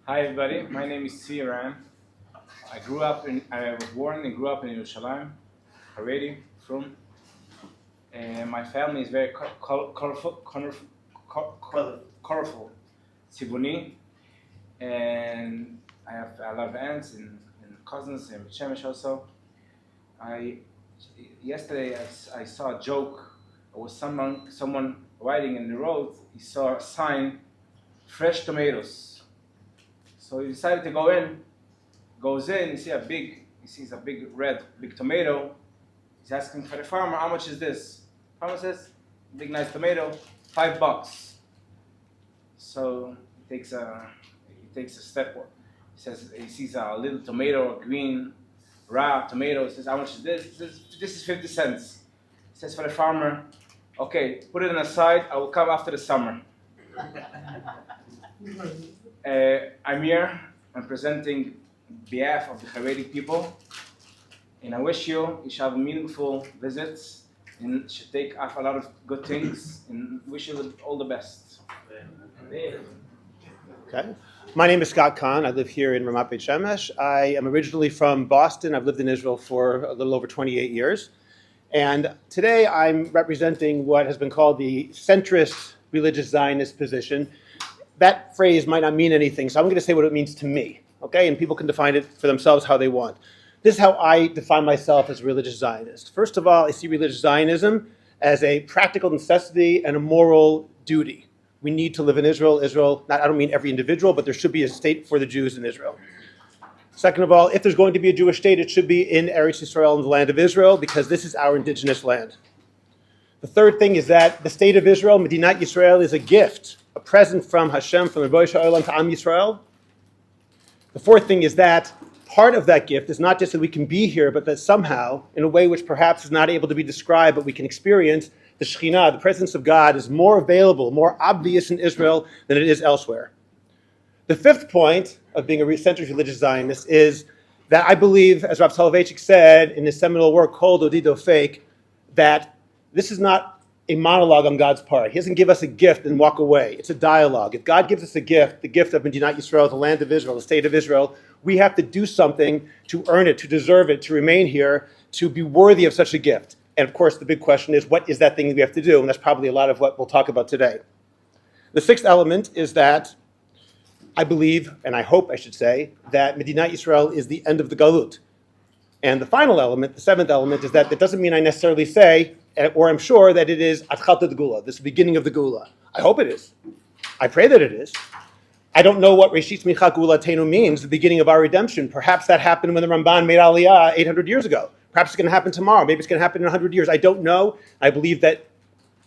Hi everybody, my name is TZvi Romm. I was born and grew up in Yerushalayim, Haredi, from. And my family is very colorful, Tzibuni, and I have a lot of aunts and cousins and Shemesh also. Yesterday I saw a joke. It was someone riding in the road. He saw a sign, fresh tomatoes. So he decided to go in. Goes in, he sees a big tomato. He's asking for the farmer, how much is this? Farmer says, big nice tomato, $5. So he takes a step. He says he sees a little tomato, a green raw tomato. He says, how much is this? He says, this is 50 cents. He says for the farmer, okay, put it on the side. I will come after the summer. I'm here. I'm presenting behalf of the Haredi people, and I wish you should have meaningful visits and should take off a lot of good things, and wish you all the best. Okay. My name is Scott Kahn. I live here in Ramat Beit Shemesh. I am originally from Boston. I've lived in Israel for a little over 28 years. And today I'm representing what has been called the centrist religious Zionist position. That phrase might not mean anything, so I'm going to say what it means to me, okay? And people can define it for themselves how they want. This is how I define myself as a religious Zionist. First of all, I see religious Zionism as a practical necessity and a moral duty. We need to live in Israel. I don't mean every individual, but there should be a state for the Jews in Israel. Second of all, if there's going to be a Jewish state, it should be in Eretz Yisrael, in the land of Israel, because this is our indigenous land. The third thing is that the state of Israel, Medinat Yisrael, is a gift, a present from Hashem, from the Rebbe Shalom to Am Yisrael. The fourth thing is that part of that gift is not just that we can be here, but that somehow, in a way which perhaps is not able to be described, but we can experience, the Shekhinah, the presence of God, is more available, more obvious in Israel than it is elsewhere. The fifth point of being a centrist religious Zionist is that I believe, as Rav Soloveitchik said in his seminal work, Kol Dodido Fake, that this is not a monologue on God's part. He doesn't give us a gift and walk away. It's a dialogue. If God gives us a gift, the gift of Medinat Yisrael, the land of Israel, the state of Israel, we have to do something to earn it, to deserve it, to remain here, to be worthy of such a gift. And of course, the big question is, what is that thing that we have to do? And that's probably a lot of what we'll talk about today. The sixth element is that I believe, and I hope I should say, that Medinat Yisrael is the end of the Galut. And the final element, the seventh element, is that it doesn't mean I necessarily say, or I'm sure that it is Atchalta de Gula, this beginning of the Gula. I hope it is. I pray that it is. I don't know what Reshit Smicha Gula Tenu means, the beginning of our redemption. Perhaps that happened when the Ramban made Aliyah 800 years ago. Perhaps it's going to happen tomorrow. Maybe it's going to happen in 100 years. I don't know. I believe that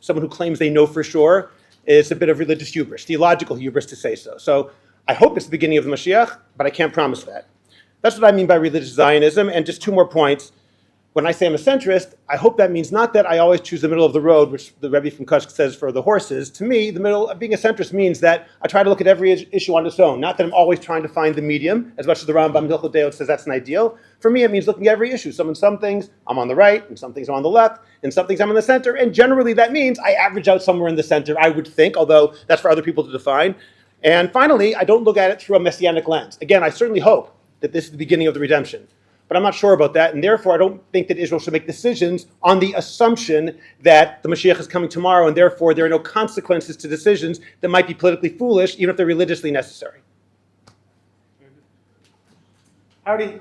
someone who claims they know for sure is a bit of religious hubris, theological hubris to say so. So I hope it's the beginning of the Mashiach, but I can't promise that. That's what I mean by religious Zionism. And just two more points. When I say I'm a centrist, I hope that means not that I always choose the middle of the road, which the Rebbe from Kusk says for the horses. To me, the middle of being a centrist means that I try to look at every issue on its own. Not that I'm always trying to find the medium, as much as the Rambam Hilchot Deot says that's an ideal. For me, it means looking at every issue. So in some things, I'm on the right, and some things I'm on the left, and some things I'm in the center. And generally, that means I average out somewhere in the center, I would think, although that's for other people to define. And finally, I don't look at it through a messianic lens. Again, I certainly hope that this is the beginning of the redemption. But I'm not sure about that, and therefore I don't think that Israel should make decisions on the assumption that the Mashiach is coming tomorrow, and therefore there are no consequences to decisions that might be politically foolish, even if they're religiously necessary. Howdy.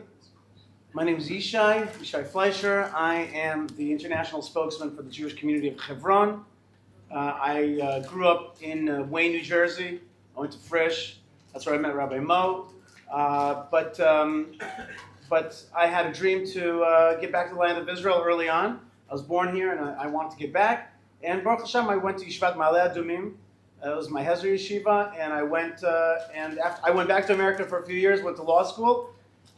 My name is Yishai Fleisher. I am the international spokesman for the Jewish community of Hebron. I grew up in Wayne, New Jersey. I went to Frisch. That's where I met Rabbi Mo. But I had a dream to get back to the land of Israel early on. I was born here, and I wanted to get back. And Baruch Hashem, I went to Yeshivat Ma'aleh Adumim. It was my Hezra yeshiva, and I went after I went back to America for a few years. Went to law school.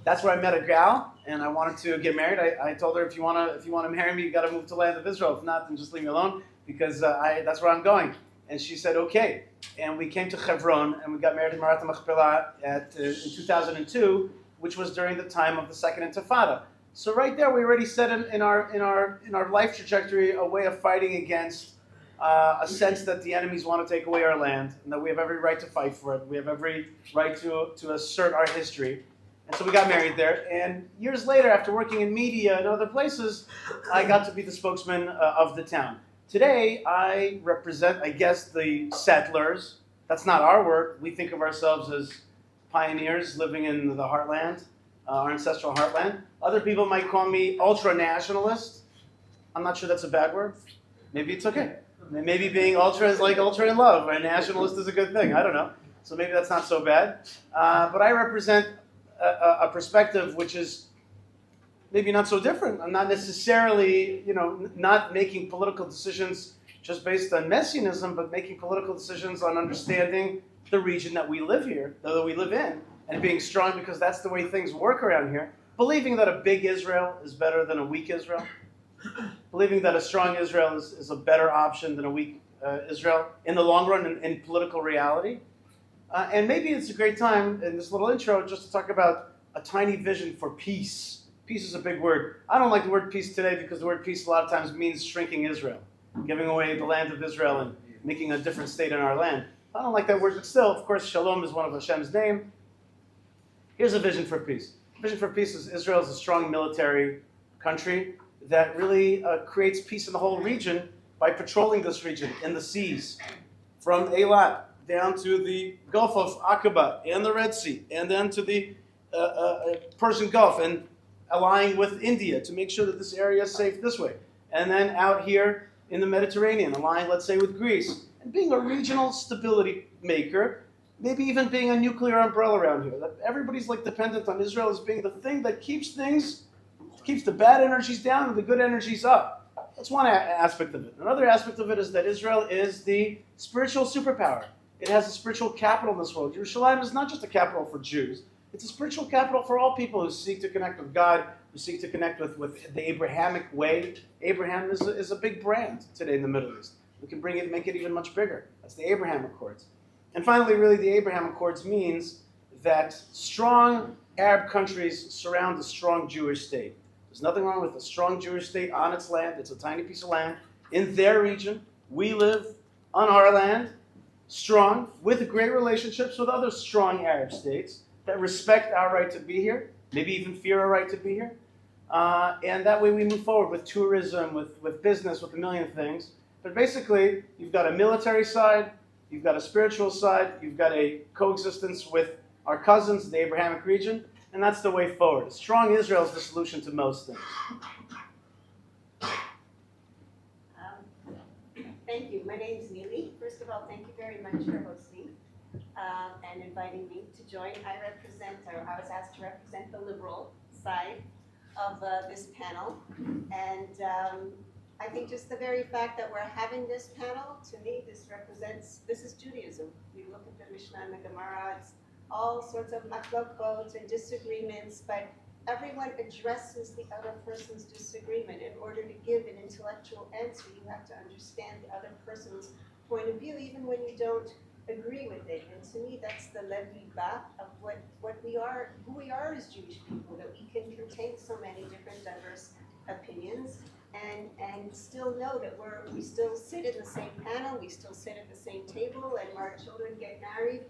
That's where I met a gal, and I wanted to get married. I told her, if you want to marry me, you got to move to the land of Israel. If not, then just leave me alone, because that's where I'm going. And she said, okay. And we came to Hebron, and we got married in Marat Machpelah in 2002. Which was during the time of the Second Intifada. So right there, we already set in our life trajectory a way of fighting against a sense that the enemies want to take away our land, and that we have every right to fight for it. We have every right to assert our history. And so we got married there. And years later, after working in media and other places, I got to be the spokesman of the town. Today, I represent, I guess, the settlers. That's not our word. We think of ourselves as pioneers living in the heartland, our ancestral heartland. Other people might call me ultra-nationalist. I'm not sure that's a bad word. Maybe it's okay. Maybe being ultra is like ultra in love, or nationalist is a good thing. I don't know. So maybe that's not so bad. But I represent a perspective which is maybe not so different. I'm not necessarily, not making political decisions just based on messianism, but making political decisions on understanding the region that we live here, that we live in, and being strong because that's the way things work around here. Believing that a big Israel is better than a weak Israel. Believing that a strong Israel is a better option than a weak Israel in the long run in political reality. And maybe it's a great time in this little intro just to talk about a tiny vision for peace. Peace is a big word. I don't like the word peace today because the word peace a lot of times means shrinking Israel, giving away the land of Israel and making a different state in our land. I don't like that word, but still, of course, shalom is one of Hashem's name. Here's a vision for peace. Vision for peace is Israel is a strong military country that really creates peace in the whole region by patrolling this region in the seas, from Eilat down to the Gulf of Aqaba and the Red Sea, and then to the Persian Gulf, and allying with India to make sure that this area is safe this way. And then out here in the Mediterranean, allying, let's say, with Greece, and being a regional stability maker, maybe even being a nuclear umbrella around here. That everybody's like dependent on Israel as being the thing that keeps the bad energies down and the good energies up. That's one aspect of it. Another aspect of it is that Israel is the spiritual superpower. It has a spiritual capital in this world. Jerusalem is not just a capital for Jews. It's a spiritual capital for all people who seek to connect with God, who seek to connect with the Abrahamic way. Abraham is a big brand today in the Middle East. We can bring it and make it even much bigger. That's the Abraham Accords. And finally, really, the Abraham Accords means that strong Arab countries surround a strong Jewish state. There's nothing wrong with a strong Jewish state on its land. It's a tiny piece of land in their region. We live on our land, strong, with great relationships with other strong Arab states that respect our right to be here, maybe even fear our right to be here. And that way we move forward with tourism, with business, with a million things. But basically, you've got a military side, you've got a spiritual side, you've got a coexistence with our cousins, the Abrahamic region, and that's the way forward. A strong Israel is the solution to most things. Thank you. My name is Nili. First of all, thank you very much for hosting and inviting me to join. I was asked to represent the liberal side of this panel. And I think just the very fact that we're having this panel, to me, this is Judaism. We look at the Mishnah and the Gemara, it's all sorts of machlokot and disagreements, but everyone addresses the other person's disagreement. In order to give an intellectual answer, you have to understand the other person's point of view, even when you don't agree with it. And to me, that's the lev-liba of what we are, who we are as Jewish people, that we can contain so many different diverse opinions and still know that we still sit in the same panel, we still sit at the same table, and our children get married.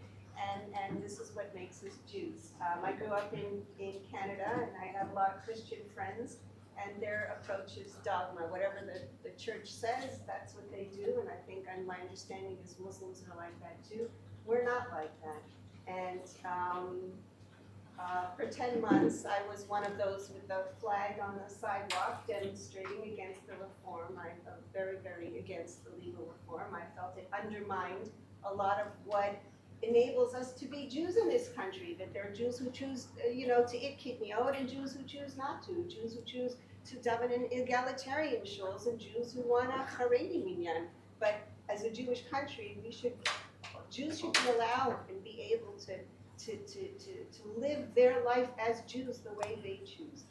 And this is what makes us Jews. I grew up in Canada, and I have a lot of Christian friends, and their approach is dogma. Whatever the church says, that's what they do, and I think my understanding is Muslims are like that too. We're not like that. And for 10 months, I was one of those with the flag on the sidewalk demonstrating against the reform. I felt very, very against the legal reform. I felt it undermined a lot of what enables us to be Jews in this country, that there are Jews who choose, to eat kitniot, and Jews who choose not to, Jews who choose to daven in egalitarian shuls, and Jews who want a Haredi minyan. But as a Jewish country, Jews should be allowed and be able to live their life as Jews the way they choose.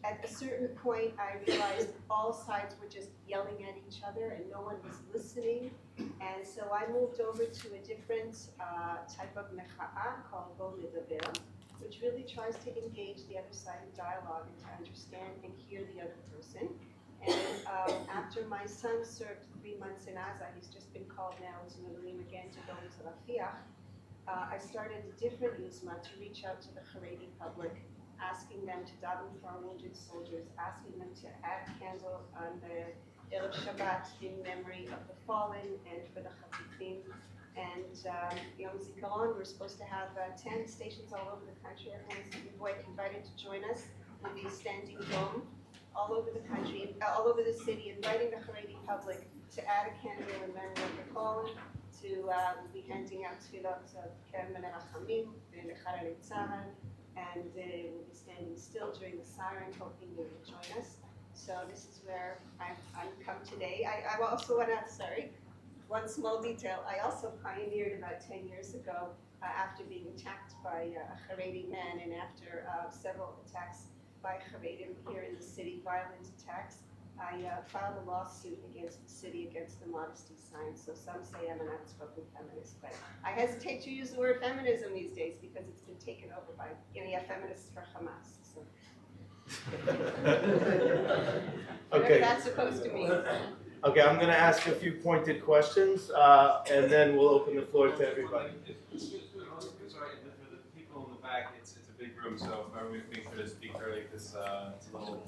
At a certain point, I realized all sides were just yelling at each other and no one was listening. And so I moved over to a different type of mecha'ah called Bo Medaber, which really tries to engage the other side of dialogue and to understand and hear the other person. And after my son served 3 months in Gaza. He's just been called now to Nili again to go into Rafiah. I started a different yuzma to reach out to the Haredi public, asking them to daven for our wounded soldiers, asking them to add candle on the Erev Shabbat in memory of the fallen and for the Chatzifim. And Yom Zikaron, we're supposed to have 10 stations all over the country. Everyone's invited to join us. We'll be standing dome all over the country, all over the city, inviting the Haredi public to add a candle in memory of the fallen, to be handing out tefillot of Kerem and Rachamim, and Lecharei Tzahal, and we'll be standing still during the siren, hoping you will join us. So this is where I've come today. I also want to, one small detail. I also pioneered about 10 years ago, after being attacked by a Haredi man and after several attacks by Haredim here in the city, violent attacks. I filed a lawsuit against the city against the modesty sign. So some say I'm an outspoken feminist, but I hesitate to use the word feminism these days because it's been taken over by, you have feminists for Hamas. So. Okay. Whatever that's supposed to mean. Okay, I'm going to ask a few pointed questions, and then we'll open the floor to everybody. Sorry, for the people in the back, it's a big room, so if everybody make sure to speak early, because it's a little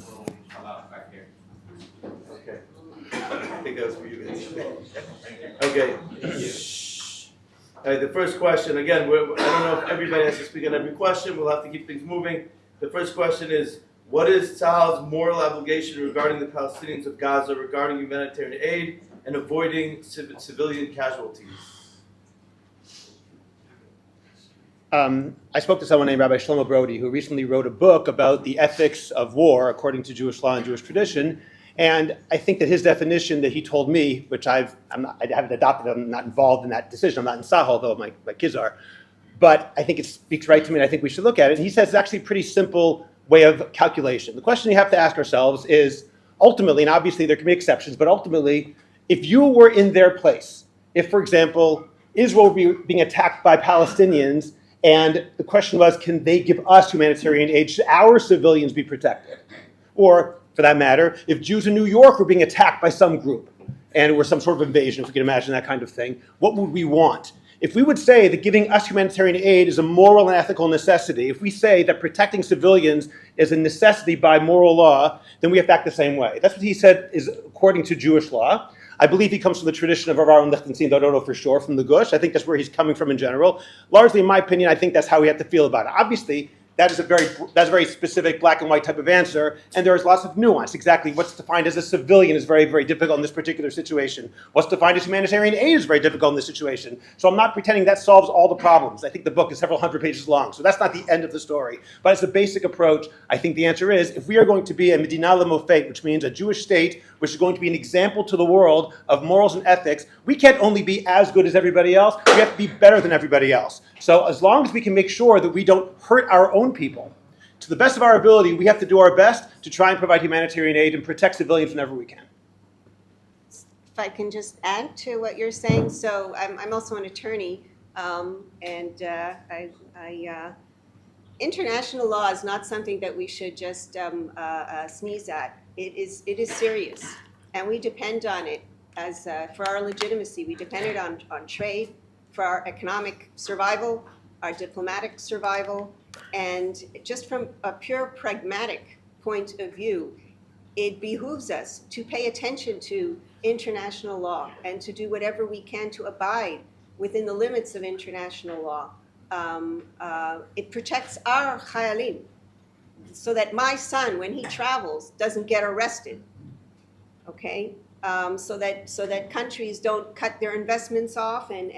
loud back here. Okay. I think that was for you guys. Okay. All right, the first question, again, I don't know if everybody has to speak on every question. We'll have to keep things moving. The first question is, what is Tzah's moral obligation regarding the Palestinians of Gaza regarding humanitarian aid and avoiding civilian casualties? I spoke to someone named Rabbi Shlomo Brody, who recently wrote a book about the ethics of war according to Jewish law and Jewish tradition. And I think that his definition that he told me, which I haven't adopted, I'm not involved in that decision, I'm not in Sahel, although my kids are, but I think it speaks right to me and I think we should look at it. And he says it's actually a pretty simple way of calculation. The question you have to ask ourselves is, ultimately, and obviously there can be exceptions, but ultimately, if you were in their place, if, for example, Israel were being attacked by Palestinians, and the question was, can they give us humanitarian aid? Should our civilians be protected? Or, for that matter, if Jews in New York were being attacked by some group, and it were some sort of invasion, if we can imagine that kind of thing, what would we want? If we would say that giving us humanitarian aid is a moral and ethical necessity, if we say that protecting civilians is a necessity by moral law, then we have to act the same way. That's what he said is according to Jewish law. I believe he comes from the tradition of Avraham Lichtenstein, though I don't know for sure, from the Gush. I think that's where he's coming from in general. Largely, in my opinion, I think that's how we have to feel about it. Obviously, that's a very specific black and white type of answer, and there is lots of nuance. Exactly what's defined as a civilian is very, very difficult in this particular situation. What's defined as humanitarian aid is very difficult in this situation. So I'm not pretending that solves all the problems. I think the book is several hundred pages long, so that's not the end of the story. But as a basic approach, I think the answer is, if we are going to be a Medina Lemofet, which means a Jewish state, which is going to be an example to the world of morals and ethics, we can't only be as good as everybody else, we have to be better than everybody else. So as long as we can make sure that we don't hurt our own people, to the best of our ability, we have to do our best to try and provide humanitarian aid and protect civilians whenever we can. If I can just add to what you're saying, so I'm also an attorney, and international law is not something that we should just sneeze at. It is serious, and we depend on it as for our legitimacy. We depend on trade, for our economic survival, our diplomatic survival, and just from a pure pragmatic point of view, it behooves us to pay attention to international law and to do whatever we can to abide within the limits of international law. It protects our chayalim, so that my son, when he travels, doesn't get arrested. Okay, so that countries don't cut their investments off and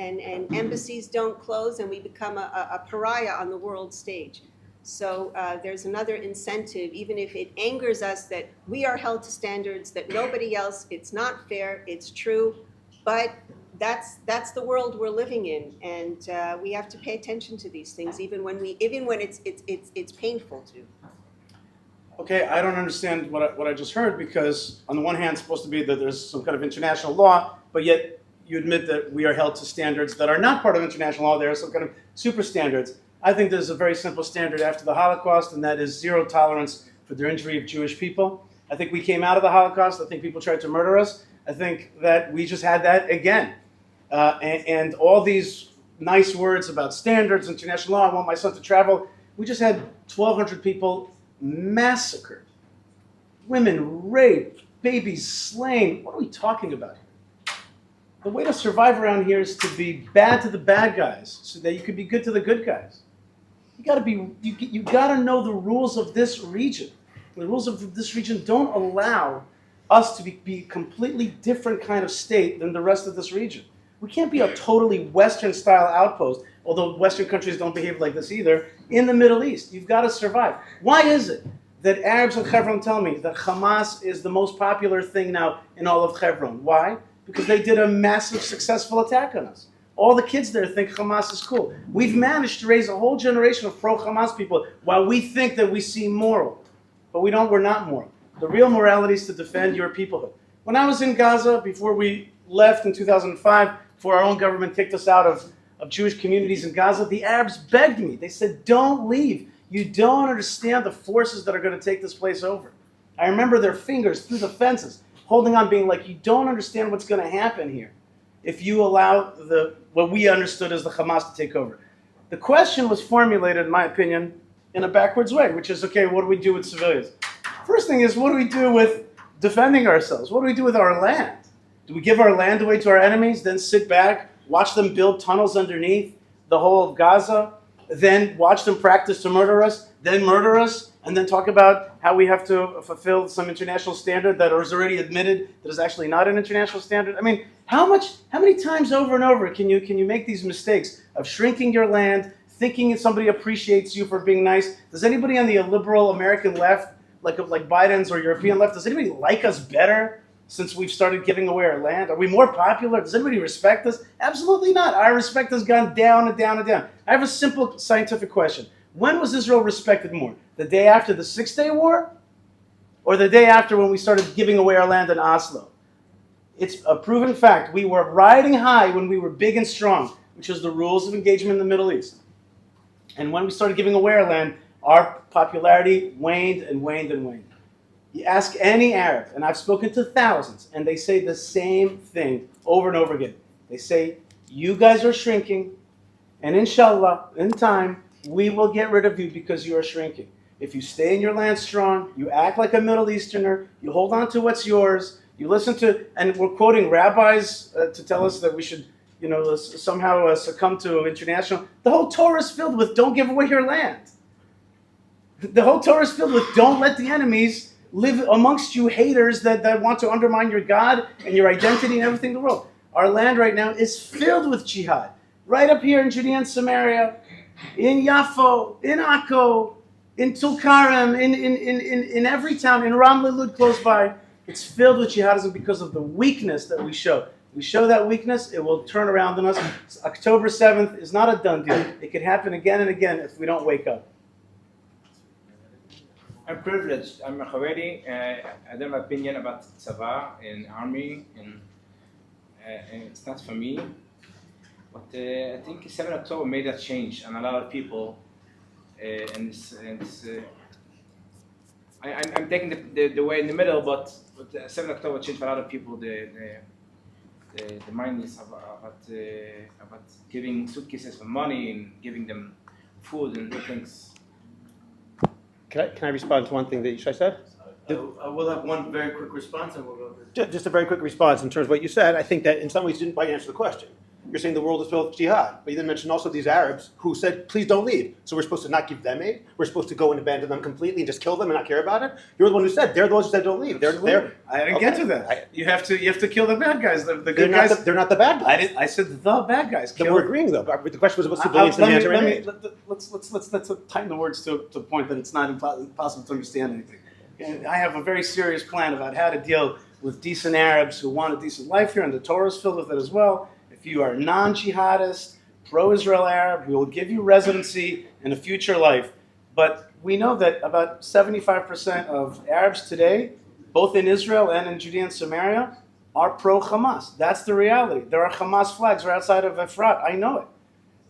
embassies don't close and we become a pariah on the world stage. So there's another incentive, even if it angers us that we are held to standards that nobody else. It's not fair. It's true, but that's the world we're living in, and we have to pay attention to these things, even when it's painful to. Okay, I don't understand what I just heard, because on the one hand, it's supposed to be that there's some kind of international law, but yet you admit that we are held to standards that are not part of international law. There are some kind of super standards. I think there's a very simple standard after the Holocaust, and that is zero tolerance for the injury of Jewish people. I think we came out of the Holocaust. I think people tried to murder us. I think that we just had that again. And all these nice words about standards, international law, I want my son to travel. We just had 1,200 people massacred. Women raped, babies slain. What are we talking about here? The way to survive around here is to be bad to the bad guys so that you can be good to the good guys. You gotta know the rules of this region. The rules of this region don't allow us to be completely different kind of state than the rest of this region. We can't be a totally Western-style outpost, although Western countries don't behave like this either, in the Middle East. You've got to survive. Why is it that Arabs in Hebron tell me that Hamas is the most popular thing now in all of Hebron? Why? Because they did a massive, successful attack on us. All the kids there think Hamas is cool. We've managed to raise a whole generation of pro-Hamas people while we think that we seem moral. But we're not moral. The real morality is to defend your peoplehood. When I was in Gaza, before we left in 2005, before our own government kicked us out of Jewish communities in Gaza, the Arabs begged me. They said, don't leave. You don't understand the forces that are going to take this place over. I remember their fingers through the fences, holding on, being like, you don't understand what's going to happen here if you allow what we understood as the Hamas to take over. The question was formulated, in my opinion, in a backwards way, which is, okay, what do we do with civilians? First thing is, what do we do with defending ourselves? What do we do with our land? Do we give our land away to our enemies, then sit back, watch them build tunnels underneath the whole of Gaza, then watch them practice to murder us, then murder us, and then talk about how we have to fulfill some international standard that is already admitted that is actually not an international standard? I mean, how many times over and over can you make these mistakes of shrinking your land, thinking that somebody appreciates you for being nice? Does anybody on the liberal American left, like Biden's or European left, does anybody like us better since we've started giving away our land? Are we more popular? Does anybody respect us? Absolutely not. Our respect has gone down and down and down. I have a simple scientific question. When was Israel respected more? The day after the Six-Day War? Or the day after when we started giving away our land in Oslo? It's a proven fact. We were riding high when we were big and strong, which is the rules of engagement in the Middle East. And when we started giving away our land, our popularity waned and waned and waned. You ask any Arab, and I've spoken to thousands, and they say the same thing over and over again. They say, you guys are shrinking, and inshallah, in time, we will get rid of you because you are shrinking. If you stay in your land strong, you act like a Middle Easterner, you hold on to what's yours, you listen to, and we're quoting rabbis to tell us that we should, somehow succumb to international. The whole Torah is filled with don't give away your land. The whole Torah is filled with don't let the enemies live amongst you haters that want to undermine your God and your identity and everything in the world. Our land right now is filled with jihad. Right up here in Judea and Samaria, in Yafo, in Akko, in Tulkarem, in every town, in Ramle Lud close by. It's filled with jihadism because of the weakness that we show. We show that weakness, it will turn around on us. October 7th is not a done deal. It could happen again and again if we don't wake up. I'm privileged. I'm a Haredi. I have an opinion about Tzava and army, and it's not for me. But I think 7 October made a change on a lot of people, I'm taking the way in the middle, but 7 October changed for a lot of people. The mind is about giving suitcases for money and giving them food and things. Can I respond to one thing that Yishai said? I will have one very quick response, and we'll go to... Just a very quick response in terms of what you said. I think that in some ways you didn't quite answer the question. You're saying the world is filled with jihad, but you then mentioned also these Arabs who said, please don't leave. So we're supposed to not give them aid? We're supposed to go and abandon them completely and just kill them and not care about it? You're the one who said, they're the ones who said don't leave. They're I didn't get to that. You have to kill the bad guys. The good guys. guys. They're not the bad guys. I said the bad guys. Then we're agreeing though. But the question was about civilians and the Let's tighten the words to a point that it's not impossible to understand anything. And I have a very serious plan about how to deal with decent Arabs who want a decent life here, and the Torah is filled with it as well. If you are non-jihadist, pro-Israel Arab, we will give you residency in a future life. But we know that about 75% of Arabs today, both in Israel and in Judea and Samaria, are pro-Hamas. That's the reality. There are Hamas flags right outside of Efrat. I know it.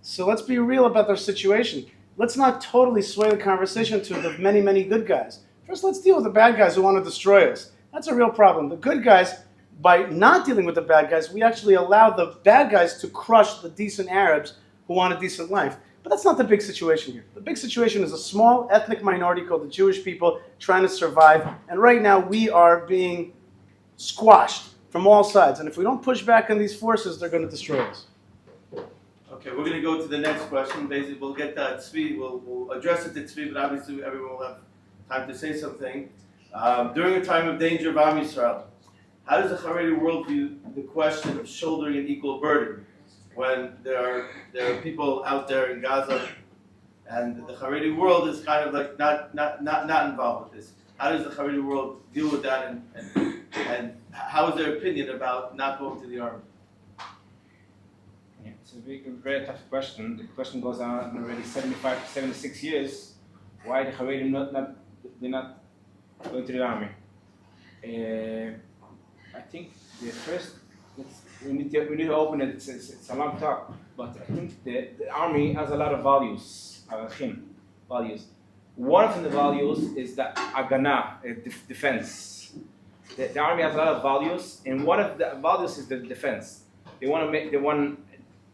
So let's be real about their situation. Let's not totally sway the conversation to the many, many good guys. First, let's deal with the bad guys who want to destroy us. That's a real problem. The good guys, by not dealing with the bad guys, we actually allow the bad guys to crush the decent Arabs who want a decent life. But that's not the big situation here. The big situation is a small ethnic minority called the Jewish people trying to survive. And right now we are being squashed from all sides. And if we don't push back on these forces, they're going to destroy us. Okay, we're going to go to the next question. Basically, we'll get that TZvi. We'll address it to TZvi, but obviously everyone will have time to say something. During a time of danger of Am Yisrael, how does the Haredi world view the question of shouldering an equal burden when there are people out there in Gaza and the Haredi world is kind of like not involved with this? How does the Haredi world deal with that, and how is their opinion about not going to the army? Yeah, it's a very tough question. The question goes on already 75 to 76 years. Why the Haredi they're not going to the army? I think the first, we need to open it. It's a long talk, but I think the army has a lot of values, values. One of the values is the agana, defense. The army has a lot of values, and one of the values is the defense. They want to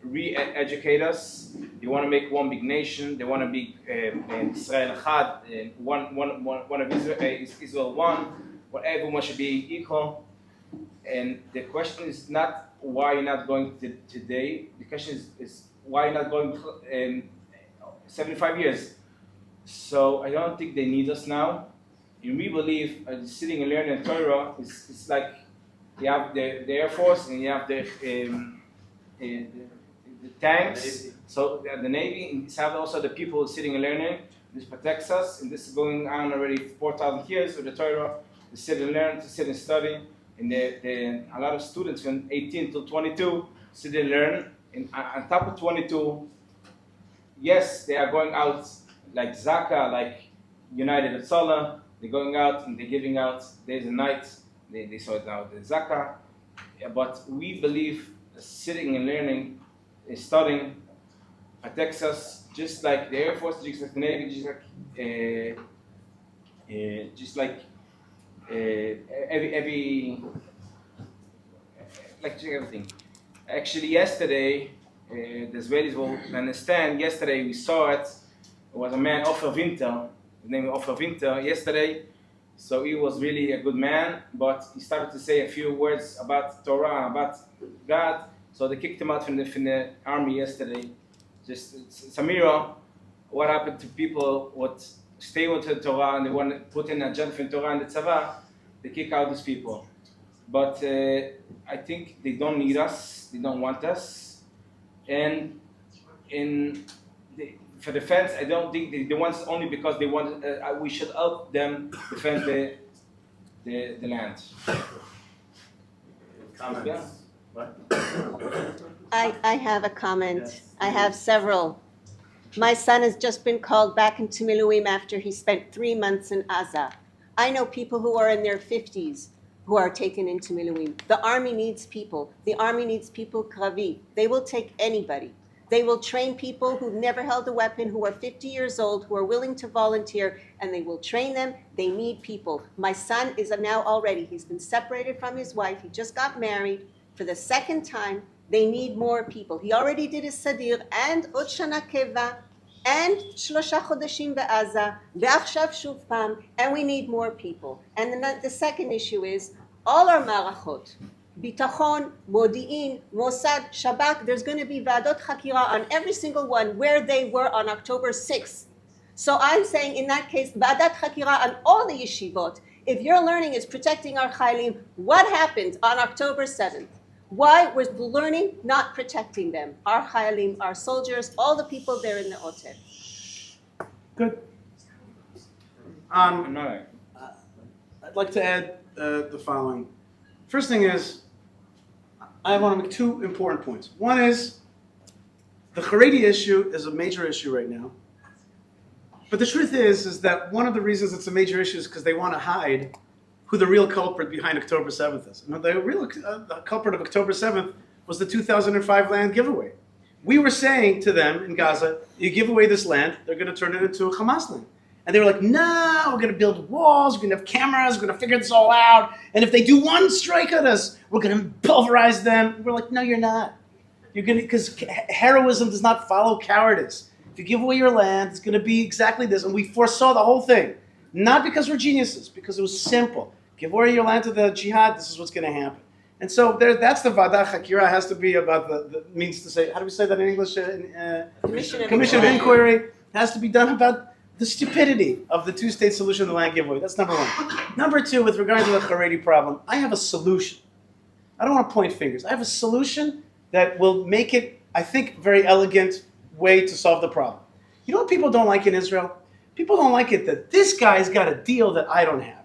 re-educate us. They want to make one big nation. They want to be Israel Echad, one of Israel one. Where everyone should be equal. And the question is not why you're not going today. The question is why you're not going in 75 years. So I don't think they need us now. And we believe sitting and learning Torah is like you have the Air Force and you have the tanks. So the Navy, and you have also the people sitting and learning. This protects us, and this is going on already 4,000 years with the Torah. To sit and learn, to sit and study. And a lot of students from 18 to 22 sit and learn. And on top of 22, yes, they are going out like Zaka, like United Atzalah. They're going out and they're giving out days and nights. They sort out the Zaka. Yeah, but we believe sitting and learning and studying protects us just like the Air Force, just like the Navy, just like everything. Actually, yesterday, the Israelis will understand. Yesterday, we saw it. It was a man, Ofer Winter. His name is Ofer Winter. Yesterday, so he was really a good man, but he started to say a few words about Torah, about God. So they kicked him out from the army yesterday. Just Samira, what happened to people what stay with the Torah and they want to put in a agenda for Torah and the Tzava, they kick out these people. But I think they don't need us, they don't want us. And for defense, I don't think they want us only because they want. We should help them defend the land. Comments? Yeah. What? I have a comment. Yes. I have several. My son has just been called back into Miluim after he spent 3 months in Gaza. I know people who are in their 50s who are taken into Miluim. The army needs people. The army needs people kravi. They will take anybody. They will train people who've never held a weapon, who are 50 years old, who are willing to volunteer, and they will train them. They need people. My son is now already, he's been separated from his wife. He just got married for the second time. They need more people. He already did his sadir and עוד שנה קבע and 3 חודשים בעזה ועכשיו שוב פעם, and we need more people. And the second issue is all our מערכות, ביטחון, מודיעין, מוסד, שב"כ, there's going to be ועדות חקירה on every single one where they were on October 6th. So I'm saying in that case, ועדת חקירה on all the yeshivot. If your learning is protecting our chaylim, what happened on October 7th? Why was the learning not protecting them? Our chayalim, our soldiers, all the people there in the Otev. Good. I'd like to add the following. First thing is, I want to make 2 important points. One is, the Haredi issue is a major issue right now. But the truth is that one of the reasons it's a major issue is because they want to hide who the real culprit behind October 7th is. And the real culprit of October 7th was the 2005 land giveaway. We were saying to them in Gaza, you give away this land, they're going to turn it into a Hamas land. And they were like, no, we're going to build walls, we're going to have cameras, we're going to figure this all out. And if they do one strike at us, we're going to pulverize them. We're like, no, you're not. You're going to, because heroism does not follow cowardice. If you give away your land, it's going to be exactly this. And we foresaw the whole thing. Not because we're geniuses, because it was simple. Give away your land to the jihad, this is what's going to happen. And so that's the Vada Chakira has to be about the means to say, how do we say that in English? Commission of Inquiry has to be done about the stupidity of the two-state solution of the land giveaway. That's number one. Number two, with regard to the Haredi problem, I have a solution. I don't want to point fingers. I have a solution that will make it, I think, very elegant way to solve the problem. You know what people don't like in Israel? People don't like it that this guy's got a deal that I don't have.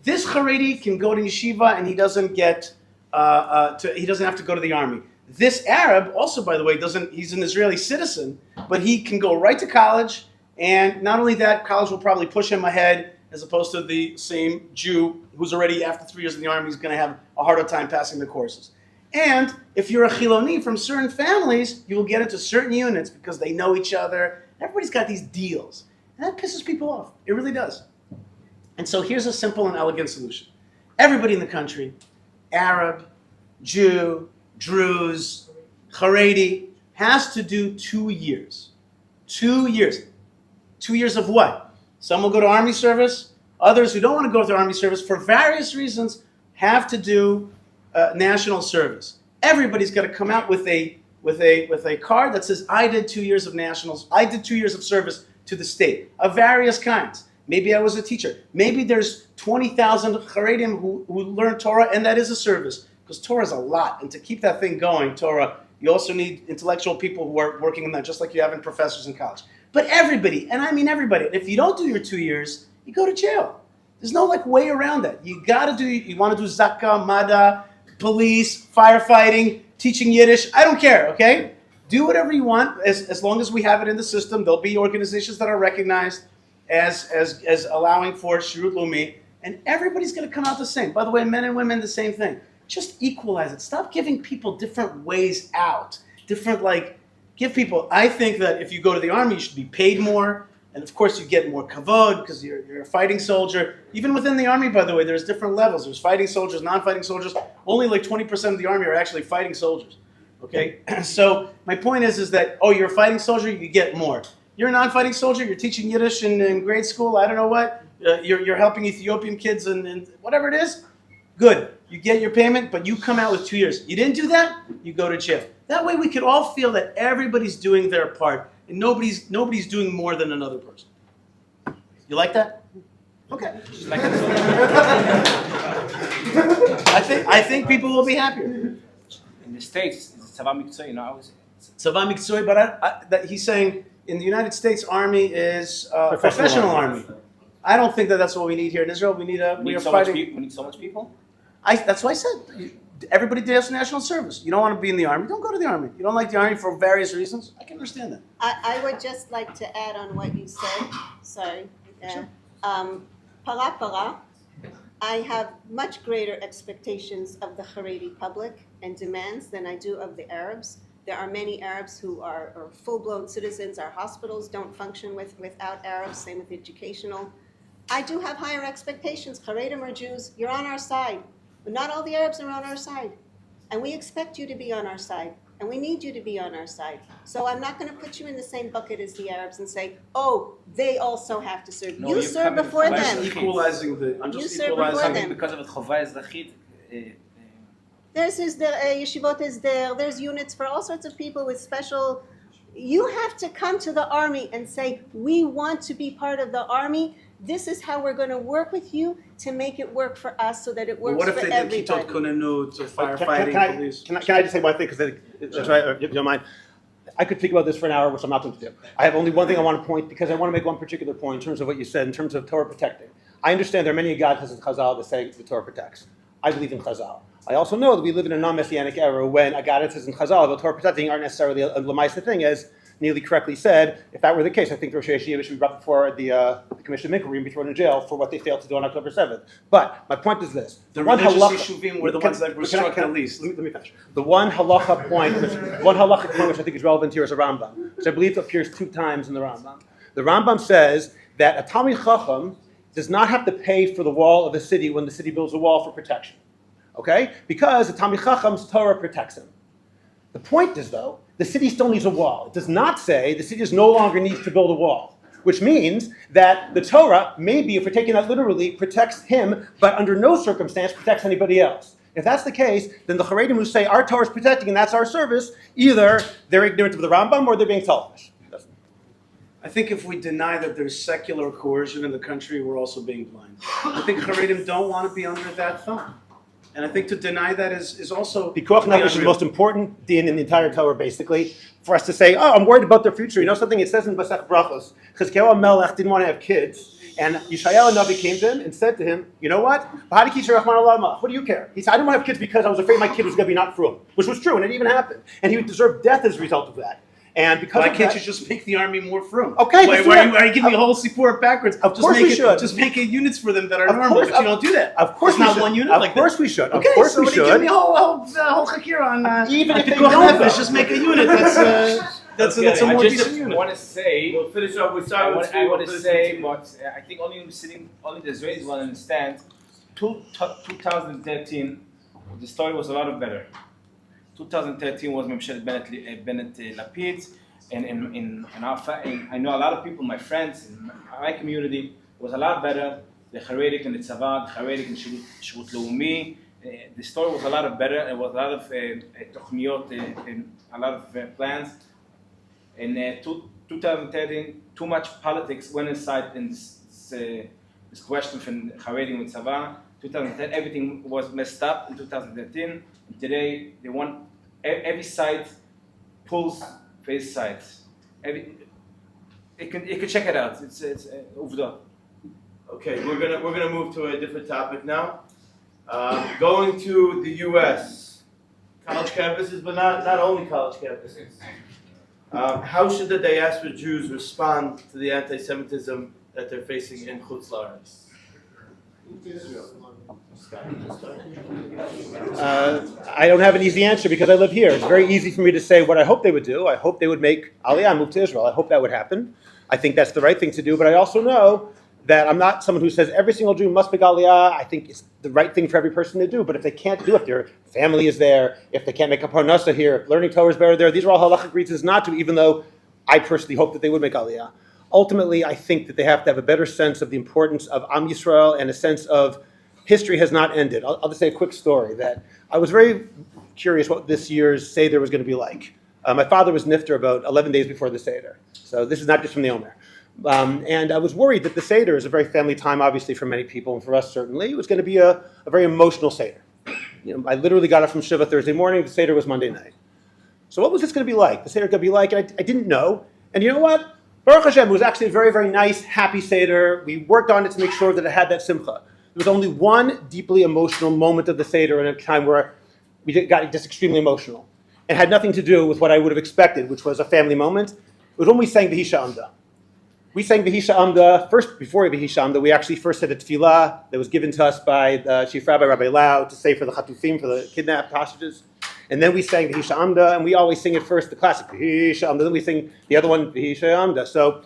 This Haredi can go to yeshiva and he doesn't get, he doesn't have to go to the army. This Arab, also by the way, he's an Israeli citizen, but he can go right to college. And not only that, college will probably push him ahead as opposed to the same Jew who's already, after 3 years in the army, is going to have a harder time passing the courses. And if you're a Chiloni from certain families, you will get into certain units because they know each other. Everybody's got these deals. And that pisses people off. It really does. And so here's a simple and elegant solution. Everybody in the country, Arab, Jew, Druze, Haredi, has to do 2 years. 2 years. 2 years of what? Some will go to army service. Others who don't want to go to army service for various reasons have to do national service. Everybody's got to come out with a card that says, I did 2 years of nationals. I did 2 years of service to the state of various kinds. Maybe I was a teacher. Maybe there's 20,000 Haredim who learn Torah, and that is a service because Torah is a lot. And to keep that thing going, Torah, you also need intellectual people who are working in that, just like you have in professors in college. But everybody, and I mean everybody, if you don't do your 2 years, you go to jail. There's no way around that. You want to do Zakah, Mada, police, firefighting, teaching Yiddish. I don't care, okay? Do whatever you want as long as we have it in the system. There'll be organizations that are recognized as allowing for Shirut Lumi, and everybody's going to come out the same. By the way, men and women, the same thing. Just equalize it. Stop giving people different ways out. Give people, I think that if you go to the army, you should be paid more. And of course, you get more kavod because you're a fighting soldier. Even within the army, by the way, there's different levels. There's fighting soldiers, non-fighting soldiers. Only 20% of the army are actually fighting soldiers. Okay? So my point is that, you're a fighting soldier, you get more. You're a non-fighting soldier, you're teaching Yiddish in grade school, I don't know what. You're helping Ethiopian kids and whatever it is. Good. You get your payment, but you come out with 2 years. You didn't do that, you go to jail. That way we could all feel that everybody's doing their part and nobody's doing more than another person. You like that? Okay. I think people will be happier. In the States, it's Tzava Miktsoi, Tzava Miktsoi, but he's saying in the United States, Army is professional army. I don't think that's what we need here in Israel. We need so much people? That's why I said, everybody does national service. You don't want to be in the army, don't go to the army. You don't like the army for various reasons. I can understand that. I would just like to add on what you said. Sorry. Sure. Para, I have much greater expectations of the Haredi public and demands than I do of the Arabs. There are many Arabs who are full-blown citizens. Our hospitals don't function without Arabs, same with educational. I do have higher expectations. Haredim or Jews, you're on our side. But not all the Arabs are on our side. And we expect you to be on our side. And we need you to be on our side. So I'm not going to put you in the same bucket as the Arabs and say, they also have to serve. No, you serve before them. I'm just equalizing. Because of the Chovah Ezrachit. There's yeshivot Hesder, there's units for all sorts of people with special. You have to come to the army and say, we want to be part of the army. This is how we're going to work with you to make it work for us so that it works for everybody. What if they did Kitot Kunenut, firefighting, police? Can I just say one thing, because that's right, if you don't mind? I could think about this for an hour, which I'm not going to do. I have only one thing I want to point, because I want to make one particular point in terms of what you said, in terms of Torah protecting. I understand there are many Agadas in Chazal that say the Torah protects. I believe in Chazal. I also know that we live in a non-messianic era when Agadas in Chazal, the Torah protecting aren't necessarily a Lamaisa thing, as Nili correctly said. If that were the case, I think Rosh Yeshiva should be brought before the Commission of Inquiry and be thrown in jail for what they failed to do on October 7th. But my point is this. The religious Yeshuvim were the ones that were struck the least. Let me finish. The one halacha point, which I think is relevant here is a Rambam, which I believe appears 2 times in the Rambam. The Rambam says that a Talmid Chacham does not have to pay for the wall of a city when the city builds a wall for protection. Okay? Because the Talmid Chacham's Torah protects him. The point is, though, the city still needs a wall. It does not say the city no longer needs to build a wall, which means that the Torah, maybe, if we're taking that literally, protects him, but under no circumstance protects anybody else. If that's the case, then the Haredim who say our Torah is protecting and that's our service, either they're ignorant of the Rambam or they're being selfish. I think if we deny that there's secular coercion in the country, we're also being blind. I think Haredim don't want to be under that thumb. And I think to deny that is also... Pikuach Nefesh is the most important din in the entire Torah, basically, for us to say, oh, I'm worried about their future. You know something? It says in Masech Brachos, Chizkiyahu HaMelech didn't want to have kids, and Yishayahu Navi came to him and said to him, you know what? What do you care? He said, I didn't want to have kids because I was afraid my kid was going to be not frum, which was true, and it even happened. And he would deserve death as a result of that. And because why can't you just make the army more frum? Okay, why are you giving the whole Sipur backwards? Of course we should. Just make it units for them that are normal, but you don't do that. Of course it's we not should. one unit of like that. Of course we should. Okay, of course so we should. Give me a whole chakir on even if they don't don't, just make a unit. That's a more decent unit. I want to say. We'll finish up with I want to say, but I think only the Israelis will understand. 2013, the story was a lot better. 2013 was Memshelet Bennett Lapid. And I know a lot of people, my friends, in my community, it was a lot better. The Haredik and the Tzava, the Haredik and Shirut Leumi, the story was a lot better. There was a lot of Tochniot and a lot of plans. In 2013, too much politics went inside in this question from Haredim and Tzava. 2010, everything was messed up in 2013. And today, they want every side pulls face sides. You can check it out. It's uvda. Okay, we're gonna move to a different topic now. Going to the U.S. college campuses, but not only college campuses. How should the diaspora Jews respond to the anti-Semitism that they're facing in Chutz La'aretz? I don't have an easy answer because I live here. It's very easy for me to say what I hope they would do. I hope they would make Aliyah and move to Israel. I hope that would happen. I think that's the right thing to do, but I also know that I'm not someone who says every single Jew must make Aliyah. I think it's the right thing for every person to do, but if they can't do it, if their family is there, if they can't make a parnasa here, if learning Torah is better there, these are all halachic reasons not to, even though I personally hope that they would make Aliyah. Ultimately, I think that they have to have a better sense of the importance of Am Yisrael and a sense of history has not ended. I'll just say a quick story that I was very curious what this year's Seder was going to be like. My father was nifter about 11 days before the Seder. So this is not just from the Omer. And I was worried that the Seder is a very family time, obviously, for many people, and for us certainly. It was going to be a very emotional Seder. I literally got up from Shiva Thursday morning. The Seder was Monday night. So what was this going to be like? The Seder going to be like? And I didn't know. And you know what? Baruch Hashem, it was actually a very, very nice, happy Seder. We worked on it to make sure that it had that simcha. There was only one deeply emotional moment of the Seder in a time where we got just extremely emotional. It had nothing to do with what I would have expected, which was a family moment. It was when we sang V'hisha Amda. We sang V'hisha Amda, first, before V'hisha Amda, we actually first said a tefillah that was given to us by the Chief Rabbi, Rabbi Lau, to say for the Chatufim, for the kidnapped hostages. And then we sang V'hisha Amda, and we always sing it first, the classic V'hisha Amda, then we sing the other one, V'hisha Amda. So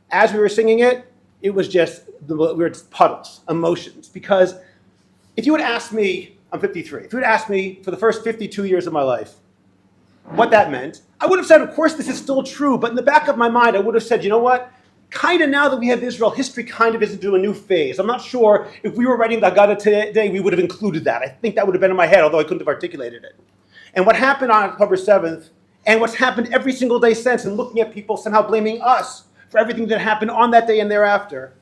as we were singing it, it was just, we were just puddles, emotions. Because if you would ask me, I'm 53, if you would ask me for the first 52 years of my life what that meant, I would have said, of course, this is still true, but in the back of my mind, I would have said, you know what? Kind of now that we have Israel, history kind of is into a new phase. I'm not sure if we were writing the Haggadah today, we would have included that. I think that would have been in my head, although I couldn't have articulated it. And what happened on October 7th, and what's happened every single day since, and looking at people somehow blaming us for everything that happened on that day and thereafter,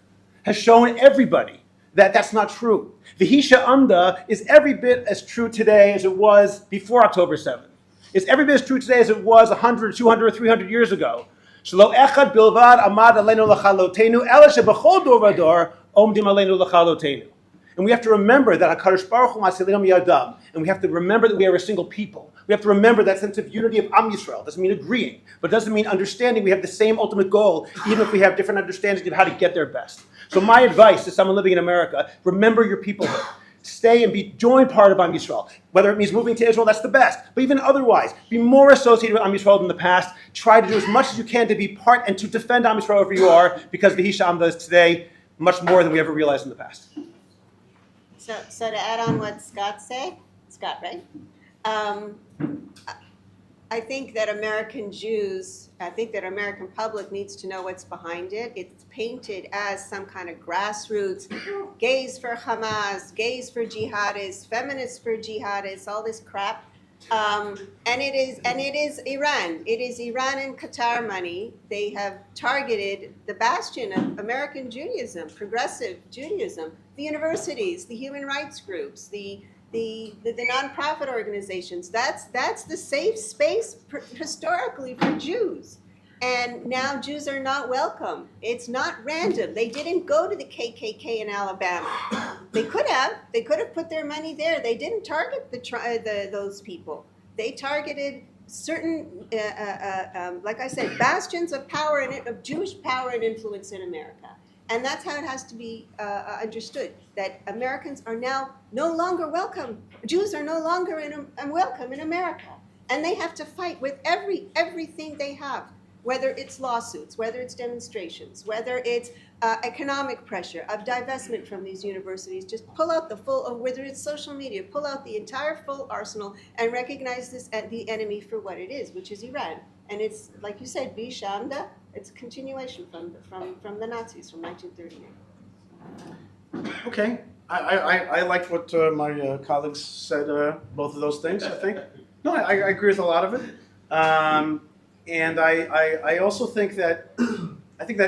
has shown everybody that that's not true. V'hisha Amda is every bit as true today as it was before October 7th. It's every bit as true today as it was 100, 200, or 300 years ago. Shelo echad bilvad amad aleinu l'chalotenu, ela shebachol dor vador omdim aleinu l'chalotenu. And we have to remember that HaKadosh Baruch Hu Masilinam Yadam, and we have to remember that we are a single people. We have to remember that sense of unity of Am Yisrael. Doesn't mean agreeing, but doesn't mean understanding we have the same ultimate goal, even if we have different understandings of how to get there best. So my advice to someone living in America, remember your peoplehood. stay and join part of Am Yisrael. Whether it means moving to Israel, that's the best. But even otherwise, be more associated with Am Yisrael than the past. Try to do as much as you can to be part and to defend Am Yisrael wherever you are, because V'hisha Amda is today much more than we ever realized in the past. So to add on what Scott said, Scott, right? I think that American public needs to know what's behind it. It's painted as some kind of grassroots, gays for Hamas, gays for jihadists, feminists for jihadists, all this crap. And it is Iran. It is Iran and Qatar money. They have targeted the bastion of American Judaism, progressive Judaism, the universities, the human rights groups, the nonprofit organizations. That's the safe space historically for Jews. And now Jews are not welcome. It's not random. They didn't go to the KKK in Alabama. They could have put their money there. They didn't target those people. They targeted certain, like I said, bastions of power of Jewish power and influence in America. And that's how it has to be understood, that Americans are now no longer welcome. Jews are no longer welcome in America. And they have to fight with everything they have, whether it's lawsuits, whether it's demonstrations, whether it's economic pressure of divestment from these universities. Just pull out whether it's social media, pull out the entire full arsenal and recognize the enemy for what it is, which is Iran. And it's, like you said, V'hisha Amda. It's a continuation from the Nazis from 1939. Okay. I liked what my colleagues said, both of those things, I think. No, I agree with a lot of it. And I also think that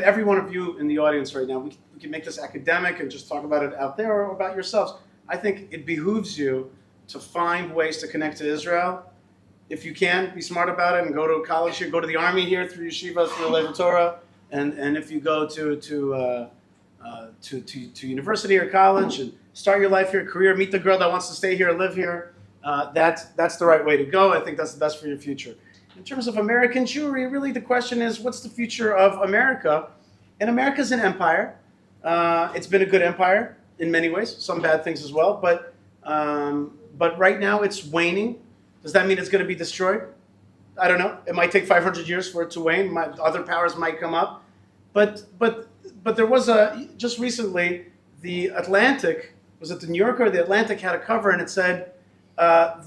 every one of you in the audience right now, we can make this academic and just talk about it out there or about yourselves. I think it behooves you to find ways to connect to Israel. If you can, be smart about it and go to college here, go to the army here through yeshiva, through Lev Torah, and if you go to university or college and start your life here, career, meet the girl that wants to stay here, live here, that's the right way to go. I think that's the best for your future. In terms of American Jewry, really the question is, what's the future of America? And America's an empire. It's been a good empire in many ways, some bad things as well, but right now it's waning. Does that mean it's going to be destroyed? I don't know. It might take 500 years for it to wane. Other powers might come up. But there was just recently, the Atlantic, was it the New Yorker or the Atlantic, had a cover and it said,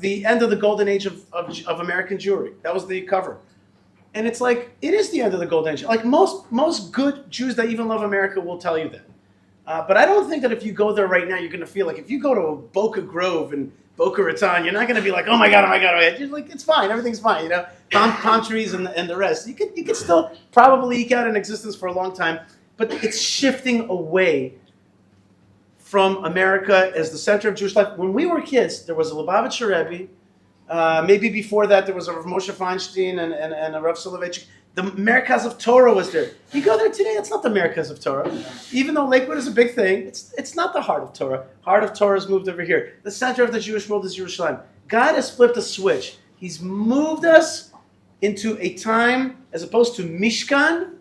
the end of the golden age of American Jewry. That was the cover. And it's like, it is the end of the golden age. Like most good Jews that even love America will tell you that. But I don't think that if you go there right now, you're going to feel like, if you go to Boca Grove and Boca Raton, you're not going to be like, oh my God. You're like, it's fine, everything's fine, palm trees and the rest. You could still probably eke out an existence for a long time, but it's shifting away from America as the center of Jewish life. When we were kids, there was a Lubavitcher Rebbe. Maybe before that, there was a Rav Moshe Feinstein and a Rav Soloveitchik. The Merkaz of Torah was there. You go there today, it's not the Merkaz of Torah. Even though Lakewood is a big thing, it's not the heart of Torah. Heart of Torah has moved over here. The center of the Jewish world is Yerushalayim. God has flipped a switch. He's moved us into a time, as opposed to Mishkan,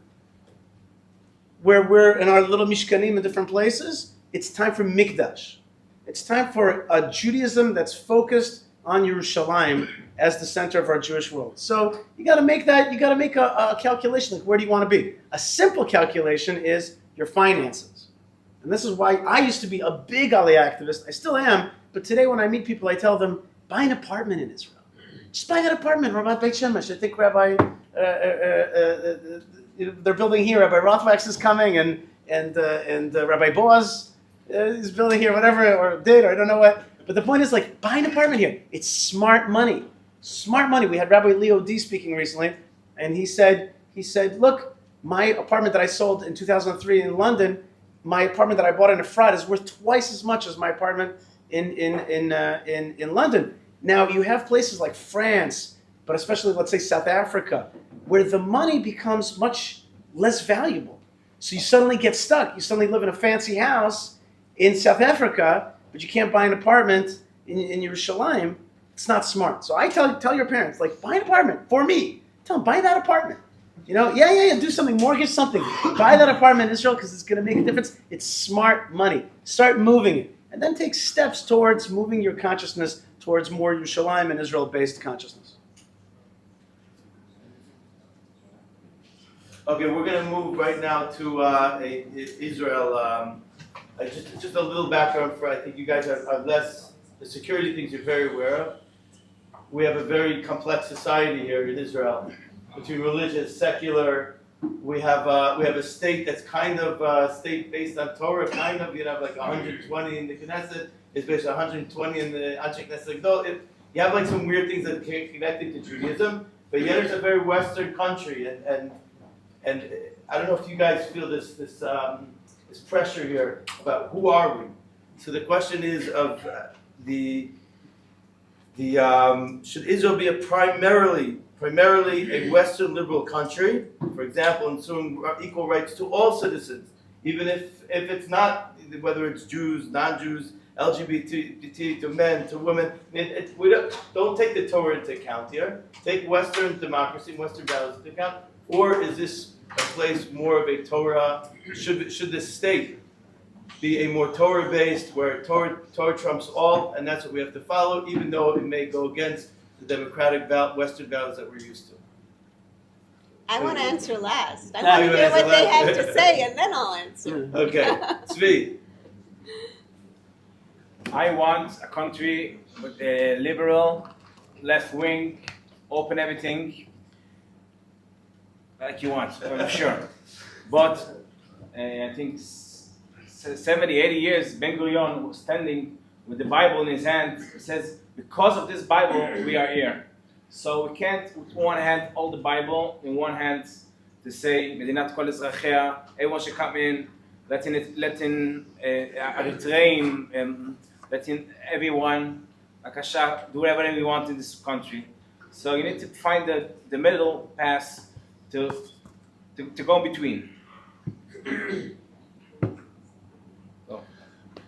where we're in our little Mishkanim in different places. It's time for Mikdash. It's time for a Judaism that's focused on Yerushalayim as the center of our Jewish world. So you got to make a calculation, like where do you want to be? A simple calculation is your finances. And this is why I used to be a big Aliyah activist. I still am, but today when I meet people, I tell them, buy an apartment in Israel. Just buy that apartment, Ramat Beit Shemesh. I think they're building here. Rabbi Rothwax is coming, and Rabbi Boaz is building here, whatever, or did, or I don't know what. But the point is, like, buy an apartment here. It's smart money. Smart money. We had Rabbi Leo D speaking recently, and he said, look, my apartment that I sold in 2003 in London, my apartment that I bought in Efrat is worth twice as much as my apartment in London. Now, you have places like France, but especially, let's say, South Africa, where the money becomes much less valuable. So you suddenly get stuck. You suddenly live in a fancy house in South Africa, but you can't buy an apartment in Yerushalayim. It's not smart. So I tell your parents, like, buy an apartment for me. Tell them, buy that apartment. Do something, mortgage something. Buy that apartment in Israel because it's going to make a difference. It's smart money. Start moving it. and then take steps towards moving your consciousness towards more Yerushalayim and Israel-based consciousness. Okay, we're going to move right now to Israel. Just a little background for, I think you guys are less, the security things you're very aware of. We have a very complex society here in Israel, between religious, secular. We have a state that's kind of state based on Torah, kind of. You have like 120 in the Knesset. It's based on 120 in the Anshe Knesset. You have like some weird things that are connected to Judaism, but yet it's a very Western country, and I don't know if you guys feel this pressure here about who are we. So the question is of should Israel be primarily a Western liberal country, for example, ensuring equal rights to all citizens, even if it's not, whether it's Jews, non-Jews, LGBT, to men, to women. We don't take the Torah into account here. Take Western democracy, Western values into account. Or is this a place more of a Torah? Should this state be a more Torah-based, where Torah trumps all, and that's what we have to follow, even though it may go against the democratic Western values that we're used to? I want to answer last. I want to hear what they have to say, and then I'll answer. Okay, Tzvi. I want a country with a liberal, left wing, open everything, like you want, I'm sure. But I think 70, 80 years, Ben Gurion was standing with the Bible in his hand. He says, because of this Bible, we are here. So we can't, with one hand, hold the Bible, in one hand, to say, Medinat Kol Ezrachea, everyone should come in, letting Eritrean, letting everyone, Akasha, do whatever we want in this country. So you need to find the middle path to go in between.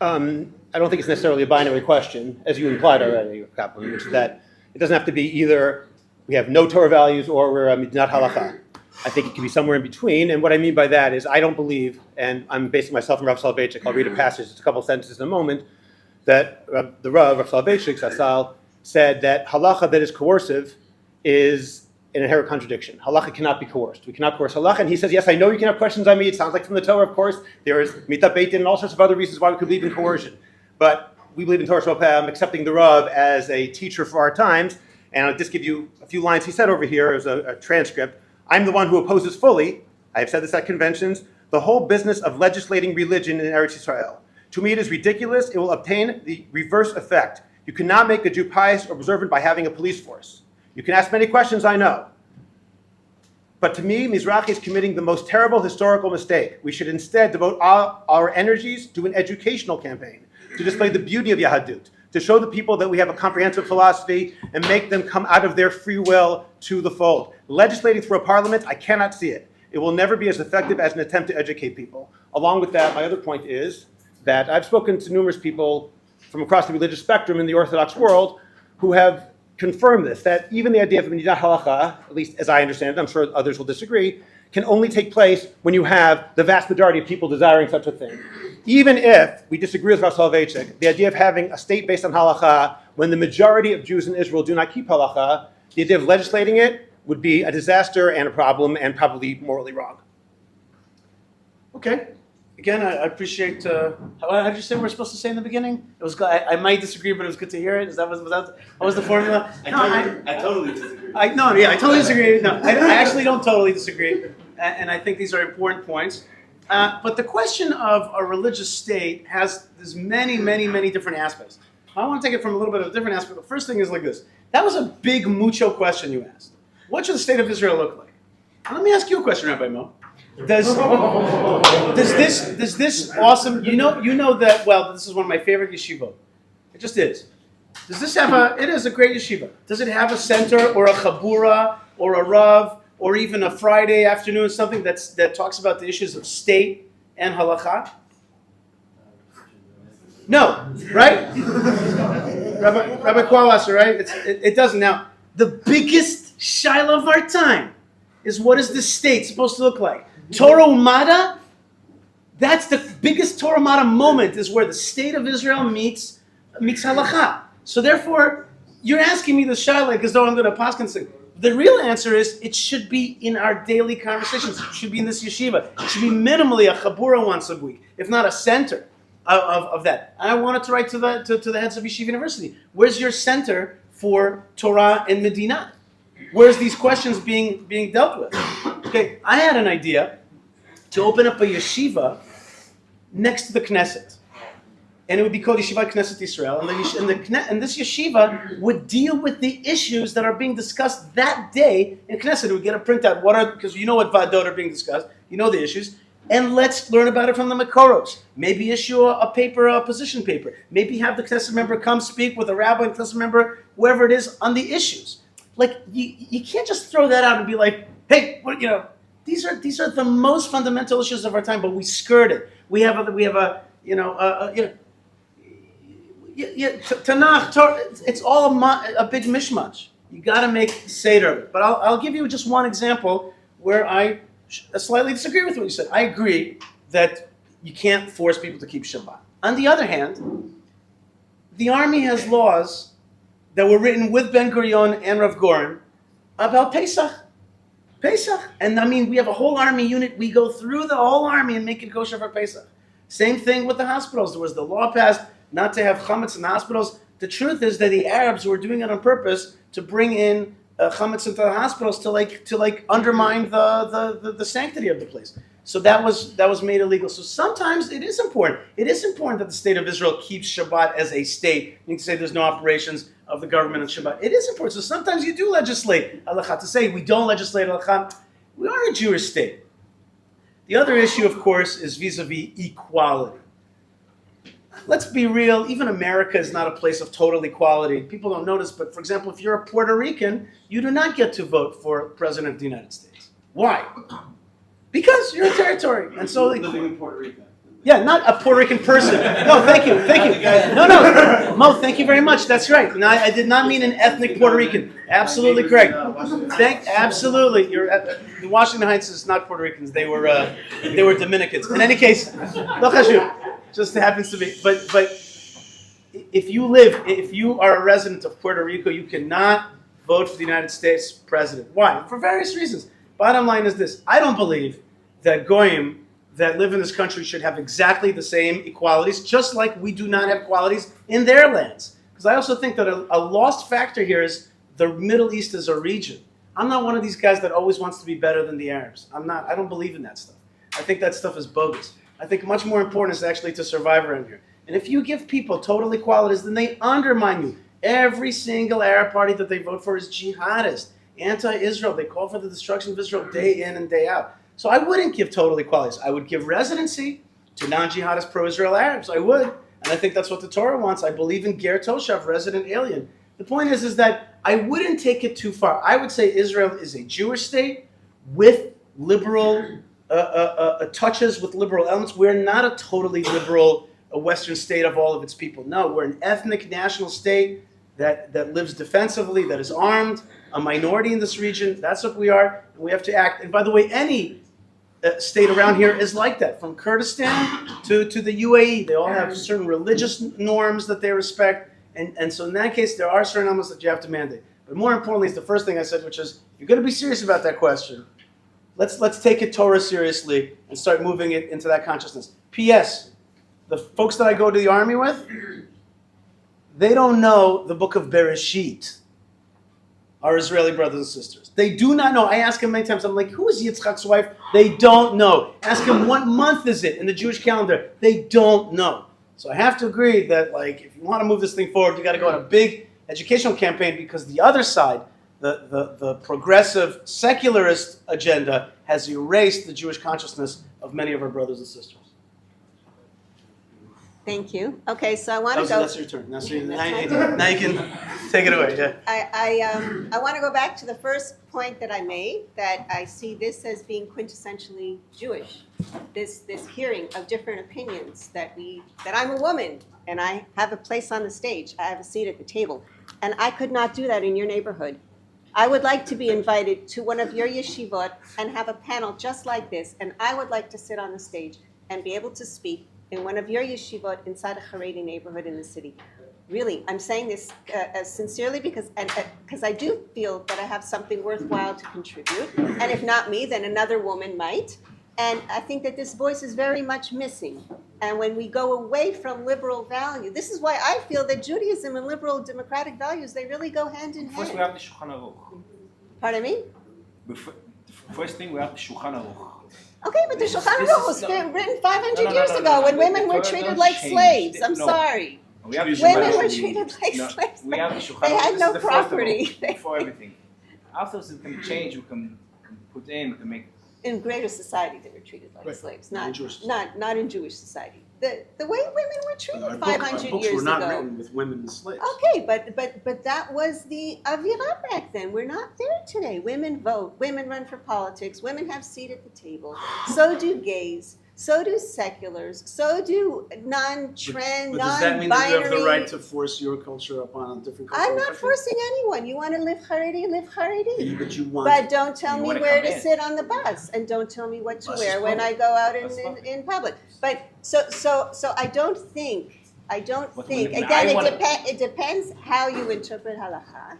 I don't think it's necessarily a binary question, as you implied already, Kaplan, which is that it doesn't have to be either we have no Torah values or we're not halakha. I think it can be somewhere in between, and what I mean by that is I don't believe, and I'm basing myself on Rav Soloveitchik, I'll read a passage, it's a couple sentences in a moment, that the Rav Soloveitchik, Zatzal, said that halakha that is coercive is an inherent contradiction. Halakha cannot be coerced. We cannot coerce halakha. And he says, yes, I know you can have questions on me. It sounds like from the Torah, of course. There is mitat beit din and all sorts of other reasons why we could believe in coercion. But we believe in Torah Shopam, accepting the Rav as a teacher for our times. And I'll just give you a few lines he said over here as a transcript. I'm the one who opposes fully, I have said this at conventions, the whole business of legislating religion in Eretz Yisrael. To me, it is ridiculous. It will obtain the reverse effect. You cannot make a Jew pious or observant by having a police force. You can ask many questions, I know. But to me, Mizrahi is committing the most terrible historical mistake. We should instead devote all our energies to an educational campaign, to display the beauty of Yahadut, to show the people that we have a comprehensive philosophy and make them come out of their free will to the fold. Legislating through a parliament, I cannot see it. It will never be as effective as an attempt to educate people. Along with that, my other point is that I've spoken to numerous people from across the religious spectrum in the Orthodox world who have confirmed this, that even the idea of Medidat Halacha, at least as I understand it, I'm sure others will disagree, can only take place when you have the vast majority of people desiring such a thing. Even if we disagree with Rav Soloveitchik, the idea of having a state based on Halacha, when the majority of Jews in Israel do not keep Halacha, the idea of legislating it would be a disaster and a problem and probably morally wrong. Okay. Again, I appreciate. How did you say we're supposed to say in the beginning? It was. I might disagree, but it was good to hear it. What was the formula? I totally disagree. I totally disagree. No, I actually don't totally disagree, and I think these are important points. But the question of a religious state there's many different aspects. I want to take it from a little bit of a different aspect. The first thing is like this. That was a big mucho question you asked. What should the state of Israel look like? And let me ask you a question, Rabbi Mo. Does this awesome, you know that, well, this is one of my favorite yeshivot. It just is. Does this have it is a great yeshiva. Does it have a center or a chabura or a rav or even a Friday afternoon, something that talks about the issues of state and halakha? No, right? Rabbi Kwalwasser, right? It doesn't. Now, the biggest shaila of our time is what is the state supposed to look like? Torah Umada, That's the biggest Torah Mata moment, is where the state of Israel meets halacha. So therefore, you're asking me the shaila as though I'm going to paskin thing. The real answer is it should be in our daily conversations. It should be in this yeshiva. It should be minimally a chabura once a week, if not a center of that. And I wanted to write to the heads of Yeshiva University. Where's your center for Torah and Medina? Where's these questions being dealt with? Okay, I had an idea to open up a yeshiva next to the Knesset. And it would be called Yeshiva Knesset Israel. And this yeshiva would deal with the issues that are being discussed that day in Knesset. It would get a printout. Because you know what vadot are being discussed. You know the issues. And let's learn about it from the Makoros. Maybe issue a paper, a position paper. Maybe have the Knesset member come speak with a rabbi and Knesset member, whoever it is, on the issues. Like, you can't just throw that out and be like, hey, these are the most fundamental issues of our time, but we skirt it. We have Tanakh, Torah, it's all a big mishmash. You got to make seder of it. But I'll give you just one example where I slightly disagree with what you said. I agree that you can't force people to keep Shabbat. On the other hand, the army has laws that were written with Ben Gurion and Rav Goren about Pesach. And I mean, we have a whole army unit. We go through the whole army and make it kosher for Pesach. Same thing with the hospitals. There was the law passed not to have chametz in the hospitals. The truth is that the Arabs were doing it on purpose to bring in chametz into the hospitals to undermine the sanctity of the place. So that was made illegal. So sometimes it is important. It is important that the state of Israel keeps Shabbat as a state. You need to say there's no operations of the government on Shabbat. It is important. So sometimes you do legislate halacha. To say we don't legislate halacha, we are a Jewish state. The other issue, of course, is vis-a-vis equality. Let's be real, even America is not a place of total equality. People don't notice, but for example, if you're a Puerto Rican, you do not get to vote for President of the United States. Why? Because you're a territory. And so living in Puerto Rico. Yeah, not a Puerto Rican person. No, thank you. No, Mo, thank you very much. That's right. No, I did not mean an ethnic Puerto Rican. Absolutely correct. Absolutely. The Washington Heights is not Puerto Ricans. They were Dominicans. In any case, no chashuv. Just happens to be. But if you are a resident of Puerto Rico, you cannot vote for the United States president. Why? For various reasons. Bottom line is this: I don't believe that goyim that live in this country should have exactly the same equalities, just like we do not have equalities in their lands. Because I also think that a lost factor here is the Middle East as a region. I'm not one of these guys that always wants to be better than the Arabs. I don't believe in that stuff. I think that stuff is bogus. I think much more important is actually to survive around here. And if you give people total equalities, then they undermine you. Every single Arab party that they vote for is jihadist, anti-Israel. They call for the destruction of Israel day in and day out. So I wouldn't give total equalities. I would give residency to non-jihadist pro-Israel Arabs. I would. And I think that's what the Torah wants. I believe in ger toshav, resident alien. The point is that I wouldn't take it too far. I would say Israel is a Jewish state with liberal touches with liberal elements. We're not a totally liberal Western state of all of its people. No, we're an ethnic national state that lives defensively, that is armed, a minority in this region. That's what we are, and we have to act. And by the way, any state around here is like that, from Kurdistan to the UAE. They all have certain religious norms that they respect, and so in that case, there are certain elements that you have to mandate. But more importantly is the first thing I said, which is, if you're going to be serious about that question, let's take it Torah seriously and start moving it into that consciousness. P.S. The folks that I go to the army with, they don't know the book of Bereshit, our Israeli brothers and sisters. They do not know. I ask them many times, I'm like, who is Yitzchak's wife? They don't know. Ask them, what month is it in the Jewish calendar? They don't know. So I have to agree that, like, if you want to move this thing forward, you got to go on a big educational campaign, because the other side, the progressive secularist agenda, has erased the Jewish consciousness of many of our brothers and sisters. Thank you. Okay, so I want to go. That's your turn. Now you can take it away. Yeah. I want to go back to the first point that I made, that I see this as being quintessentially Jewish. This hearing of different opinions, that I'm a woman and I have a place on the stage. I have a seat at the table, and I could not do that in your neighborhood. I would like to be invited to one of your yeshivot and have a panel just like this, and I would like to sit on the stage and be able to speak in one of your yeshivot inside a Haredi neighborhood in the city. Really, I'm saying this sincerely because I do feel that I have something worthwhile to contribute. And if not me, then another woman might. And I think that this voice is very much missing. And when we go away from liberal value, this is why I feel that Judaism and liberal democratic values, they really go hand in First, we hand. have the Shulchan Aruch. Pardon me? The first thing, we have the Shulchan Aruch. Okay, but the Shulchan This Aruch is was no- written 500 No, years ago when women were Don't treated like change. slaves. I'm No. sorry. We have the Women Shulchan were Aruch. treated like No, slaves. we have the Shulchan They Aruch. had This no is the first of all, property. before everything. Afterwards, we can change. We can put in. We can make. In greater society, they were treated like Right. slaves, Not not in Jewish not in Jewish society. The way women were treated Our 500 books years were not ago. written with women as slaves. Okay, but that was the avira back then. We're not there today. Women vote. Women run for politics. Women have seat at the table. So do gays. So do seculars. So do non-trans, But does that mean that you have the right non-binary. to force your culture upon a different culture? I'm not forcing anyone. You want to live Haredi, live Haredi. But you want. But don't tell You me wanna where come to in. sit on the bus, and don't tell me what to Bus wear is when I public. go out Bus public. in public. But so I don't think But again when it depends how you interpret halakha.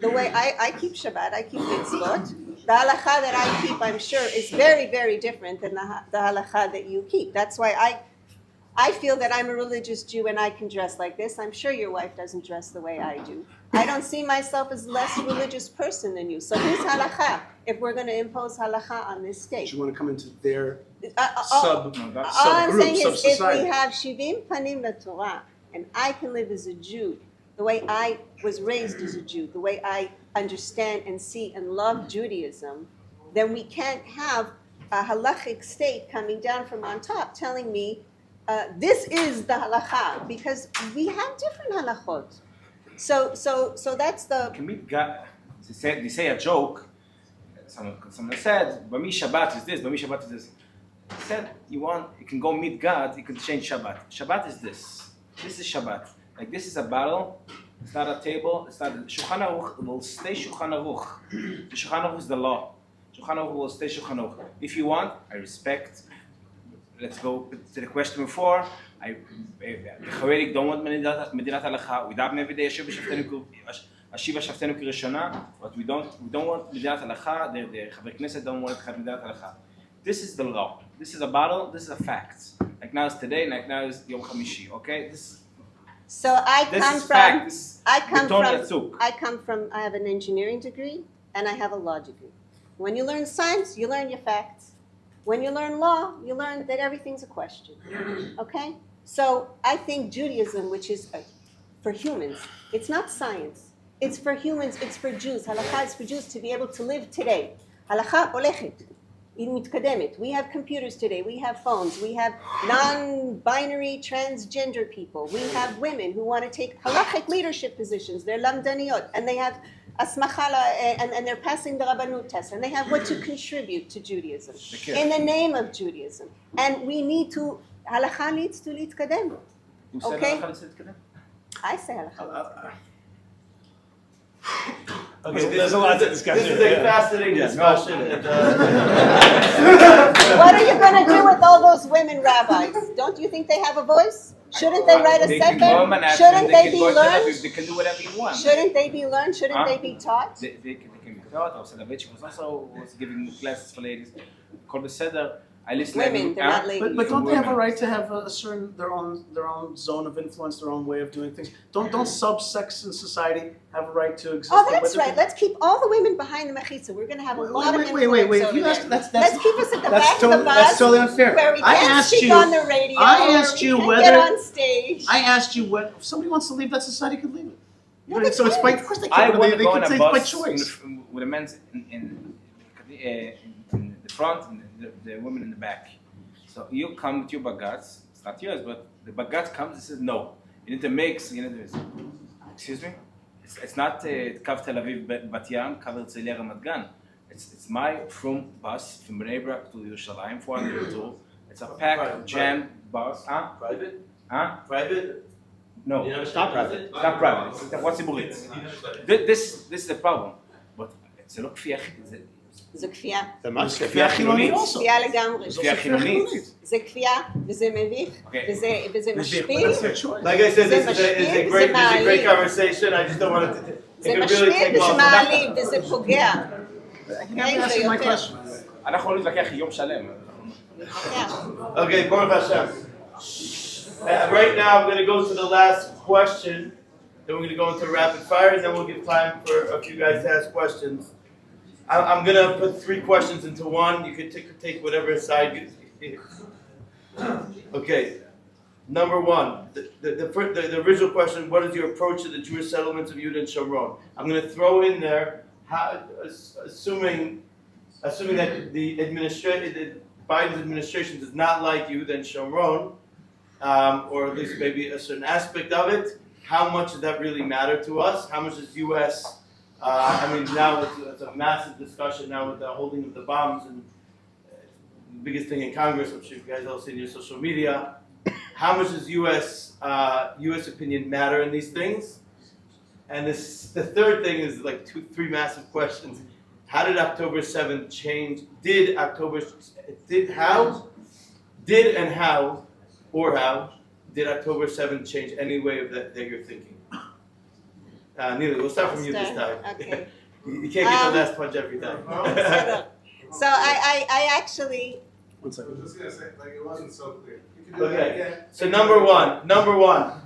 The way I keep Shabbat, I keep mitzvot. The halakha that I keep, I'm sure, is very, very different than the halakha that you keep. That's why I feel that I'm a religious Jew and I can dress like this. I'm sure your wife doesn't dress the way I do. I don't see myself as less religious person than you. So who's halakha if we're going to impose halakha on this Do state? you want to come into their All No, that's I'm subgroup, saying is if we sub-society? have shivim panim laTorah and I can live as a Jew the way I was raised as a Jew, the way I understand and see and love Judaism, then we can't have a halachic state coming down from on top telling me this is the halakha, because we have different halachot. So that's the can meet God. They say a joke. Someone said, "Bami Shabbat is this. Bami Shabbat is this." He said, "You can go meet God. You can change Shabbat. Shabbat is this. This is Shabbat. Like this is a battle. It's not a table. It's not Shulchan Aruch. It will stay Shulchan Aruch. The Shulchan Aruch is the law. Shulchan Aruch will stay Shulchan Aruch. If you want, I respect. Let's go to the question before. The Charedik don't want Medinat Halacha. We daven every day. Ashiva Shaftenu Kirishana, but we don't want Medinat Halacha. The Chaver Knesset don't want Medinat Halacha. This is the law. This is a battle. This is a fact. Like now is today. Like now is Yom Chamishi. Okay. so I This come is from fact. This I come Beton from Yatzuk. I have an engineering degree and I have a law degree. When you learn science, you learn your facts. When you learn law, you learn that everything's a question. Okay? So I think Judaism, which is for humans, it's not science. It's for humans, it's for Jews. Halakha is for Jews to be able to live today. Halakha olechet. מתקדמת. We have computers today, we have phones, we have non-binary transgender people, we have women who want to take halachic leadership positions, they're lamdaniyot, and they have asmachala, and they're passing the rabbanut test, and they have what to contribute to Judaism, in the name of Judaism. And we need to, halakha leads to להתקדם. Okay? I say halakha. Okay, There's a lot to discuss This is here. a fascinating discussion. And, What are you going to do with all those women rabbis? Don't you think they have a voice? Shouldn't they write a They can go sefer? Manhattan, Shouldn't they can be go to Tel learned? Aviv, they can do whatever you want. Shouldn't they be learned? Shouldn't they be taught? They can be taught. Also, David was also giving classes for ladies. Kol Beseder. I listen to Women, they're not ladies. But don't they have a right to have a certain their own zone of influence, their own way of doing things? Don't subsects in society have a right to exist? Oh, that's right. Let's keep all the women behind the mechitza. We're going to have a lot of influence Wait. over If you there. ask, that's Let's keep us at the back of the bus. That's totally unfair. Where we I can't asked speak you. on the radio. I asked or you we can't whether- get on stage. I asked you what if somebody wants to leave that society could leave it. No, they So it's by can't. of course they I can't. want to They go can on a say it's by bus choice. with the men in the front and the women in the back. So you come with your bagatz. It's not yours, but the bagatz comes and says no. You need to mix. You need to. Excuse me. It's not Kav Tel Aviv Bat Yam, Kav Herzliya Ramat Gan. It's my from bus from Bnei Brak to Yerushalayim 402. It's a packed, jammed bus. Huh? private? Huh? Private? No. You know, It's not private. It's not private. It's what's ציבורית. This is the problem. But זה לא כפייה, זו כפייה. זה ממש כפייה חילונית. כפייה לגמרי. כפייה חילונית. זה כפייה, וזה מביך, וזה משפיל. Like I said, this is a great conversation. I just don't want it to. זה It could really משפיל take וזה off. מעליב וזה פוגע. That's my question. אנחנו יכולים להתווכח יום שלם. Okay, Baruch Hashem. Right now, I'm going to go to the last question. Then we're going to go into rapid fire, and then we'll give time for a few guys to ask questions. I'm going to put 3 questions into one. You can take whatever side you. Okay. Number 1, the original question: what is your approach to the Jewish settlements of Yehuda and Shomron? I'm going to throw in there, assuming that the Biden's administration does not like Yehuda and Shomron, or at least maybe a certain aspect of it. How much does that really matter to us? How much is U.S. Now it's a massive discussion now with the holding of the bombs and the biggest thing in Congress. I'm sure you guys all see in your social media. How much does U.S. opinion matter in these things? And the third thing is like 3 massive questions. How did October 7th change? How did October 7th change any way of that you're thinking? Nili, we'll start from you this time. Okay. You can't get the last punch every time. So I actually. One second. I was just gonna say, like, it wasn't so clear. You can do Okay. that again. So number one,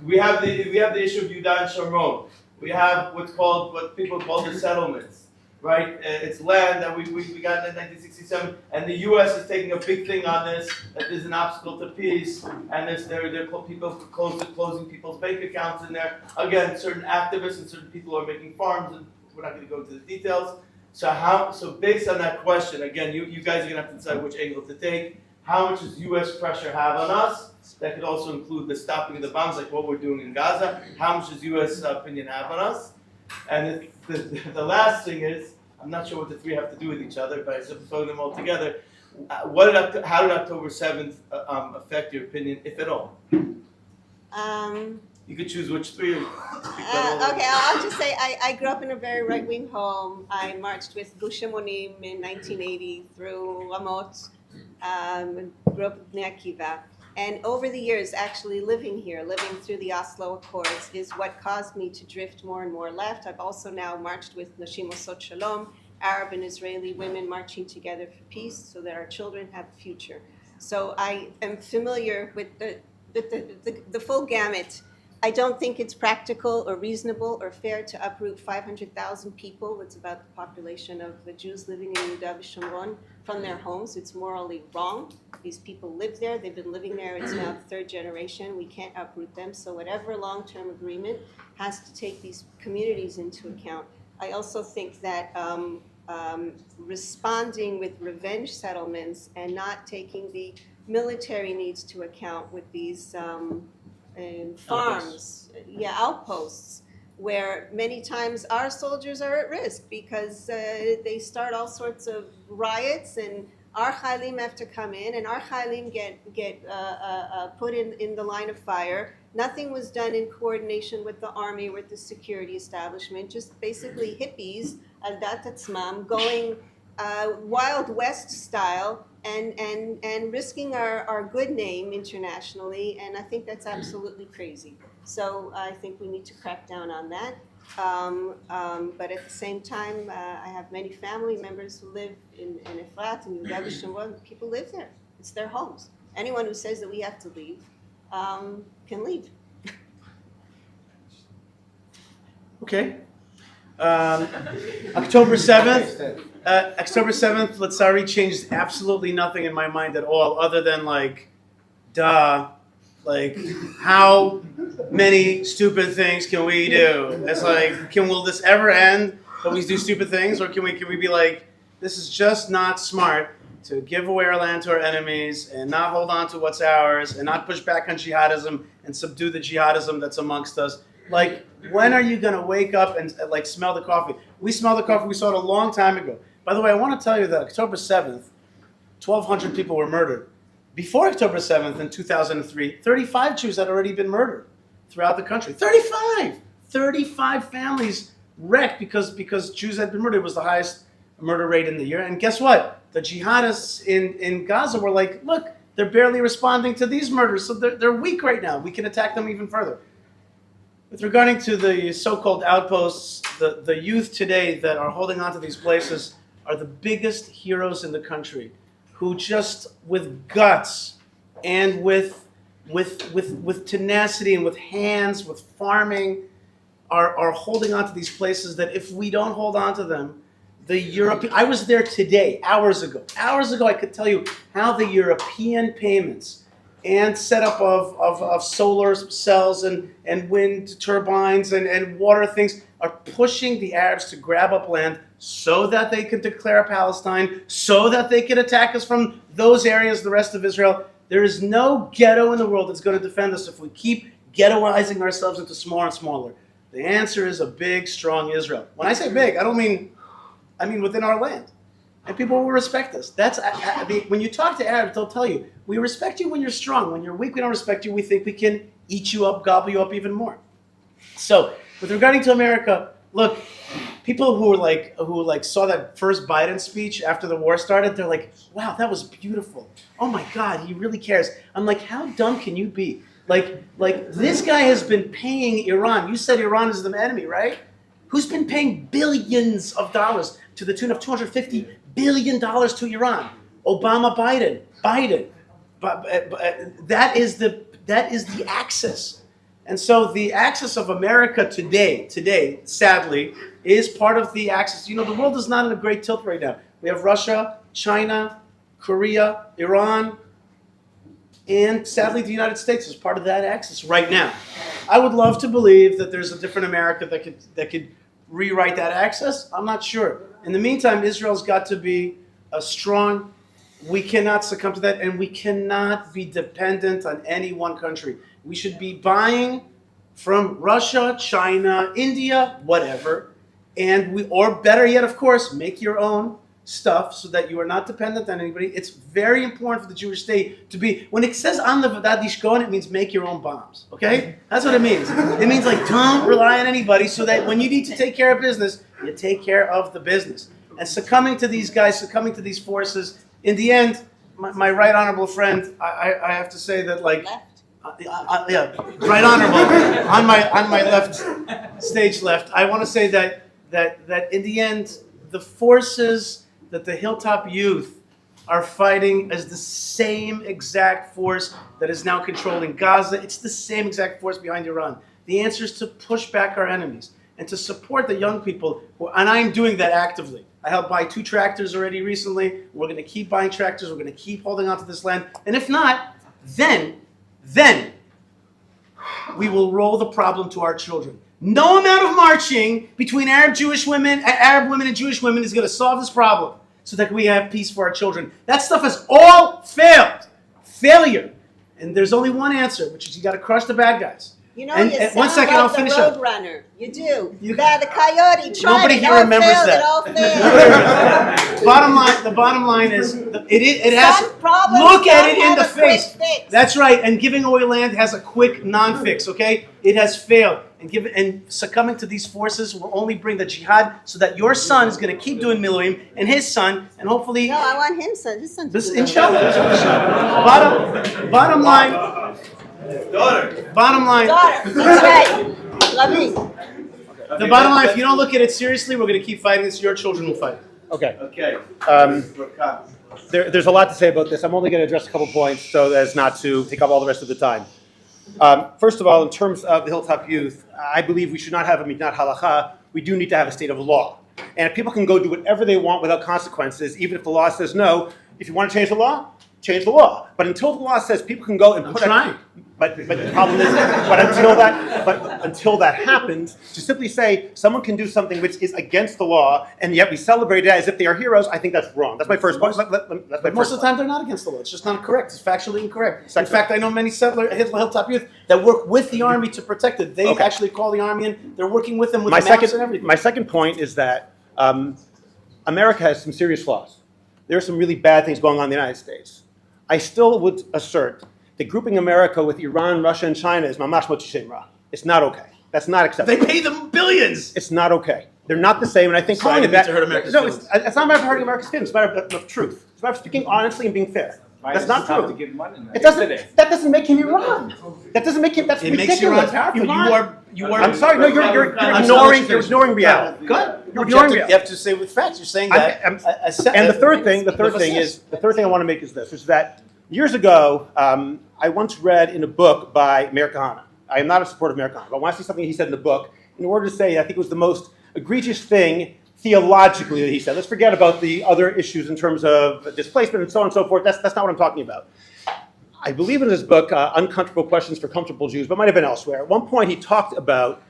we have the issue of Yehuda and Shomron. We have what people call the settlements, right? It's land that we got in 1967, and the U.S. is taking a big thing on this. That there's an obstacle to peace, and they're people closing people's bank accounts in there. Again, certain activists and certain people are making farms, and we're not going to go into the details. So based on that question, again, you guys are going to have to decide which angle to take. How much does U.S. pressure have on us? That could also include the stopping of the bombs, like what we're doing in Gaza. How much does U.S. opinion have on us? And the last thing is, I'm not sure what the 3 have to do with each other, but I just throw them all together. How did October 7th affect your opinion, if at all? You could choose which 3. Okay, I'll just say I grew up in a very right-wing home. I marched with Gush Emonim in 1980 through Ramot. Grew up with Bnei Akiva. And over the years, actually living through the Oslo Accords is what caused me to drift more and more left. I've also now marched with Nashim Osot Shalom, Arab and Israeli women marching together for peace so that our children have a future. So I am familiar with the full gamut. I don't think it's practical or reasonable or fair to uproot 500,000 people. It's about the population of the Jews living in Yehuda v'Shomron from their homes. It's morally wrong. These people live there. They've been living there. It's now the 3rd generation. We can't uproot them. So whatever long-term agreement has to take these communities into account. I also think that responding with revenge settlements and not taking the military needs to account with these farms, outposts, where many times our soldiers are at risk because they start all sorts of riots, and our Chaylim have to come in, and our Chaylim get put in the line of fire. Nothing was done in coordination with the army, with the security establishment, just basically hippies, al dat atzmam, going Wild West style, and risking our good name internationally, and I think that's absolutely crazy. So I think we need to crack down on that. But at the same time, I have many family members who live in Efrat and Yehuda v'Shomron. People live there. It's their homes. Anyone who says that we have to leave can leave. Okay. October 7th. October 7th, Latzari changed absolutely nothing in my mind at all, other than how many stupid things can we do? It's like, will this ever end that we do stupid things, or can we be like, this is just not smart to give away our land to our enemies and not hold on to what's ours and not push back on jihadism and subdue the jihadism that's amongst us. Like, when are you going to wake up and smell the coffee? We smell the coffee. We saw it a long time ago. By the way, I want to tell you that October 7th, 1,200 people were murdered. Before October 7th in 2003, 35 Jews had already been murdered throughout the country. 35 families wrecked because Jews had been murdered. It was the highest murder rate in the year. And guess what? The jihadists in Gaza were like, look, they're barely responding to these murders, so they're weak right now. We can attack them even further. With regarding to the so-called outposts, the youth today that are holding on to these places are the biggest heroes in the country, who just with guts and with tenacity and with hands, with farming, are holding on to these places that if we don't hold on to them, the European, I was there today, hours ago, I could tell you how the European payments and setup of solar cells and wind turbines and water things are pushing the Arabs to grab up land so that they can declare Palestine, so that they can attack us from those areas, the rest of Israel. There is no ghetto in the world that's going to defend us if we keep ghettoizing ourselves into smaller and smaller. The answer is a big, strong Israel. When I say big, I mean within our land. And people will respect us. When you talk to Arabs, they'll tell you, we respect you when you're strong. When you're weak, we don't respect you. We think we can eat you up, gobble you up even more. So, with regarding to America, look, people who saw that first Biden speech after the war started, they're like, wow, that was beautiful. Oh my God, he really cares. I'm like, how dumb can you be? Like this guy has been paying Iran. You said Iran is the enemy, right? Who's been paying billions of dollars to the tune of $250 billion to Iran? Obama, Biden. That is the axis. And so the axis of America today, sadly, is part of the axis. You know, the world is not in a great tilt right now. We have Russia, China, Korea, Iran, and sadly the United States is part of that axis right now. I would love to believe that there's a different America that could rewrite that axis. I'm not sure. In the meantime, Israel's got to be strong. We cannot succumb to that, and we cannot be dependent on any one country. We should be buying from Russia, China, India, whatever, or better yet, of course, make your own stuff so that you are not dependent on anybody. It's very important for the Jewish state to be, when it says on the Vadad Yishkon, it means make your own bombs, okay? That's what it means. It means like don't rely on anybody so that when you need to take care of business, you take care of the business. And succumbing to these guys, succumbing to these forces, in the end, my right honorable friend, I have to say that like, yeah, right honorable, on my left, stage left, I want to say that in the end, the forces that the Hilltop youth are fighting as the same exact force that is now controlling Gaza. It's the same exact force behind Iran. The answer is to push back our enemies and to support the young people, and I'm doing that actively. I helped buy 2 tractors already recently. We're going to keep buying tractors. We're going to keep holding on to this land. And if not, then we will roll the problem to our children. No amount of marching between Arab women and Jewish women is going to solve this problem so that we have peace for our children. That stuff has all failed. Failure. And there's only one answer, which is you got to crush the bad guys. You know, you sound one second, like I'll finish the up. Roadrunner. You do. The coyote tried. Nobody it here all remembers failed, that. It all failed. The bottom line is it has. Some problems Look at don't it in have the a quick face. fix. That's right. And giving away land has a quick non-fix. Okay, it has failed. And succumbing to these forces will only bring the jihad, so that your son is going to keep doing miluim, and his son, and hopefully. No, I want his son to This, do it. inshallah. Bottom line. Daughter. Bottom line. Daughter, that's right. Lavi. The bottom line. If you don't look at it seriously, we're going to keep fighting this. Your children will fight. Okay. Okay. There's a lot to say about this. I'm only going to address a couple points so as not to take up all the rest of the time. First of all, in terms of the Hilltop Youth, I believe we should not have a midnat halacha. We do need to have a state of law. And if people can go do whatever they want without consequences, even if the law says no, if you want to change the law, change the law. But until the law says people can go and I'm trying. But the problem is, until that happens, to simply say someone can do something which is against the law, and yet we celebrate it as if they are heroes, I think that's wrong. That's my first point. Most of the time, they're not against the law. It's just not correct. It's factually incorrect. In fact, I know many Hilltop youth that work with the army to protect it. They actually call the army in. They're working with them with the maps and everything. My second point is that America has some serious flaws. There are some really bad things going on in the United States. I still would assert that grouping America with Iran, Russia, and China is mamash motzi shem ra. It's not okay. That's not acceptable. They pay them billions. It's not okay. They're not the same, and I think So I calling it didn't mean that. to hurt America's No, feelings. it's not a matter of hurting America's feelings. It's a matter of truth. It's a matter of speaking honestly and being fair. That's not To true. give money. It doesn't. That doesn't make him Iran. That doesn't make him. That's It ridiculous. makes you Iran powerful. You are. I'm sorry. No, you're ignoring reality. Good. You're You ignoring you reality. have to say with facts. You're saying that. And the third thing I want to make is this: is that years ago, I once read in a book by Meir Kahana. I am not a supporter of Meir Kahana, but when I see something he said in the book, in order to say I think it was the most egregious thing theologically that he said. Let's forget about the other issues in terms of displacement and so on and so forth. That's not what I'm talking about. I believe in his book, Uncomfortable Questions for Comfortable Jews, but it might have been elsewhere. At one point, he talked about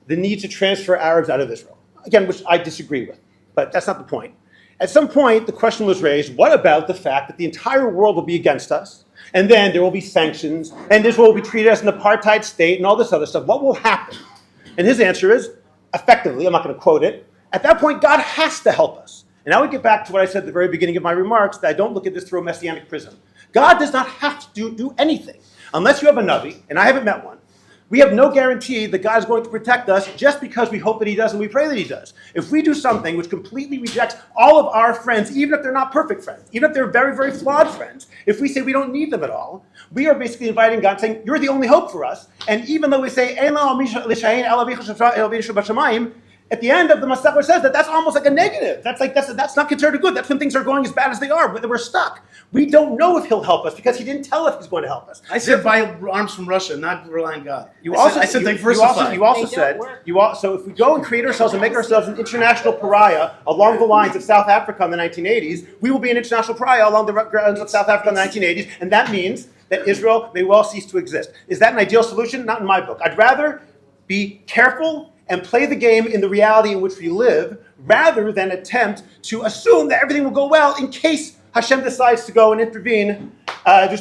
the need to transfer Arabs out of Israel. Again, which I disagree with, but that's not the point. At some point, the question was raised, what about the fact that the entire world will be against us, and then there will be sanctions, and Israel will be treated as an apartheid state, and all this other stuff? What will happen? And his answer is, effectively, I'm not going to quote it, at that point, God has to help us. And now we get back to what I said at the very beginning of my remarks, that I don't look at this through a messianic prism. God does not have to do anything. Unless you have a Navi, and I haven't met one, we have no guarantee that God is going to protect us just because we hope that he does and we pray that he does. If we do something which completely rejects all of our friends, even if they're not perfect friends, even if they're very, very flawed friends, if we say we don't need them at all, we are basically inviting God, saying, you're the only hope for us. And even though we say, at the end of the Masechah says that that's almost like a negative. That's not considered a good. That's when things are going as bad as they are. We're stuck. We don't know if he'll help us because he didn't tell us he's going to help us. I said buy arms from Russia, not rely on God. I said diversify. So if we go and create ourselves and make ourselves an international pariah along the lines of South Africa in the 1980s, we will be an international pariah along the grounds of South Africa in the 1980s, and that means that Israel may well cease to exist. Is that an ideal solution? Not in my book. I'd rather be careful and play the game in the reality in which we live, rather than attempt to assume that everything will go well in case Hashem decides to go and intervene, do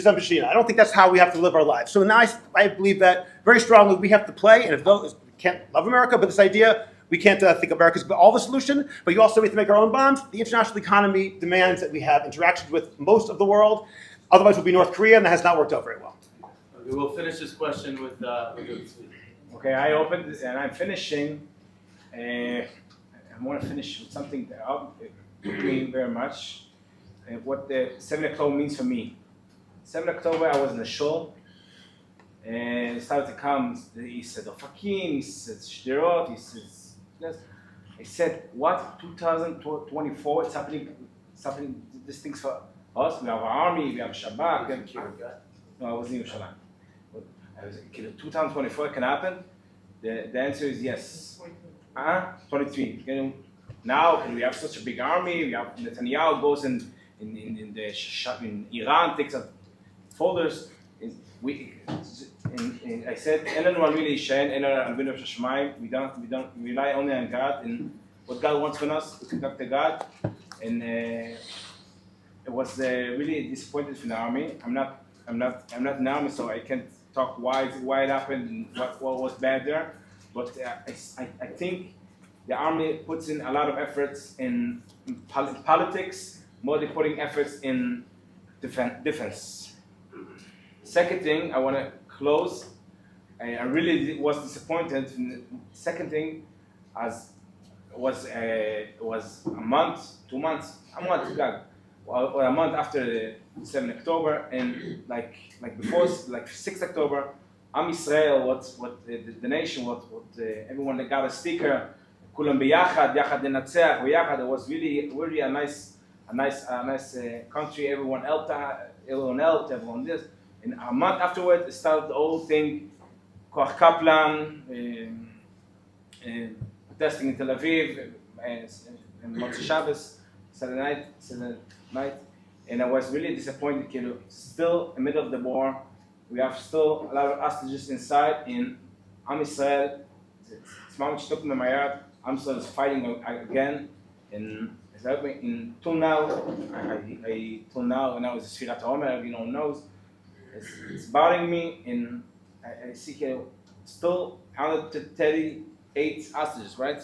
some Bashina. I don't think that's how we have to live our lives. So now I believe that very strongly we have to play, and if those, we can't love America, but this idea, we can't think America's all the solution, but you also have to make our own bonds. The international economy demands that we have interactions with most of the world. Otherwise, we'll be North Korea, and that has not worked out very well. Okay, we'll finish this question with Okay, I opened and I'm finishing. I want to finish with something that took me very much. What the 7 October means for me. 7 October, I was in the shul, and it started to come. He said, Ofakim, he said, Shderot, he says, yes. I said, what? 2024, it's happening, these things for us. We have our army, we have Shabbat. No, I wasn't in Yerushalayim. 2024 can happen? The answer is yes. 23. Now we have such a big army. We have Netanyahu goes in Iran, takes up folders. I said, we don't rely only on God and what God wants from us. We conduct to God, and it was really disappointed from the army. I'm not in the army, so I can't talk why it happened and what was bad there, but I think the army puts in a lot of efforts in politics more than putting efforts in defense. Second thing, I want to close. I really was disappointed. Second thing, was a month, 2 months, a month after the 7 October, and like before, like 6 October, Am Yisrael, what the nation, what everyone that got a sticker, Kulam biyachad, yachad nenatzach, biyachad. It was really a nice country. Everyone helped, everyone this. And a month afterwards, it started the whole thing. Koach Kaplan, protesting in Tel Aviv, and Motzei Shabbos, Saturday night. And I was really disappointed. Still in the middle of the war, we have still a lot of hostages inside. In Am Yisrael, it's much took me my heart. Am Yisrael is fighting again, and till now, when I was Sfirat HaOmer, everyone knows, it's bothering me. And I see here still 138 hostages, right?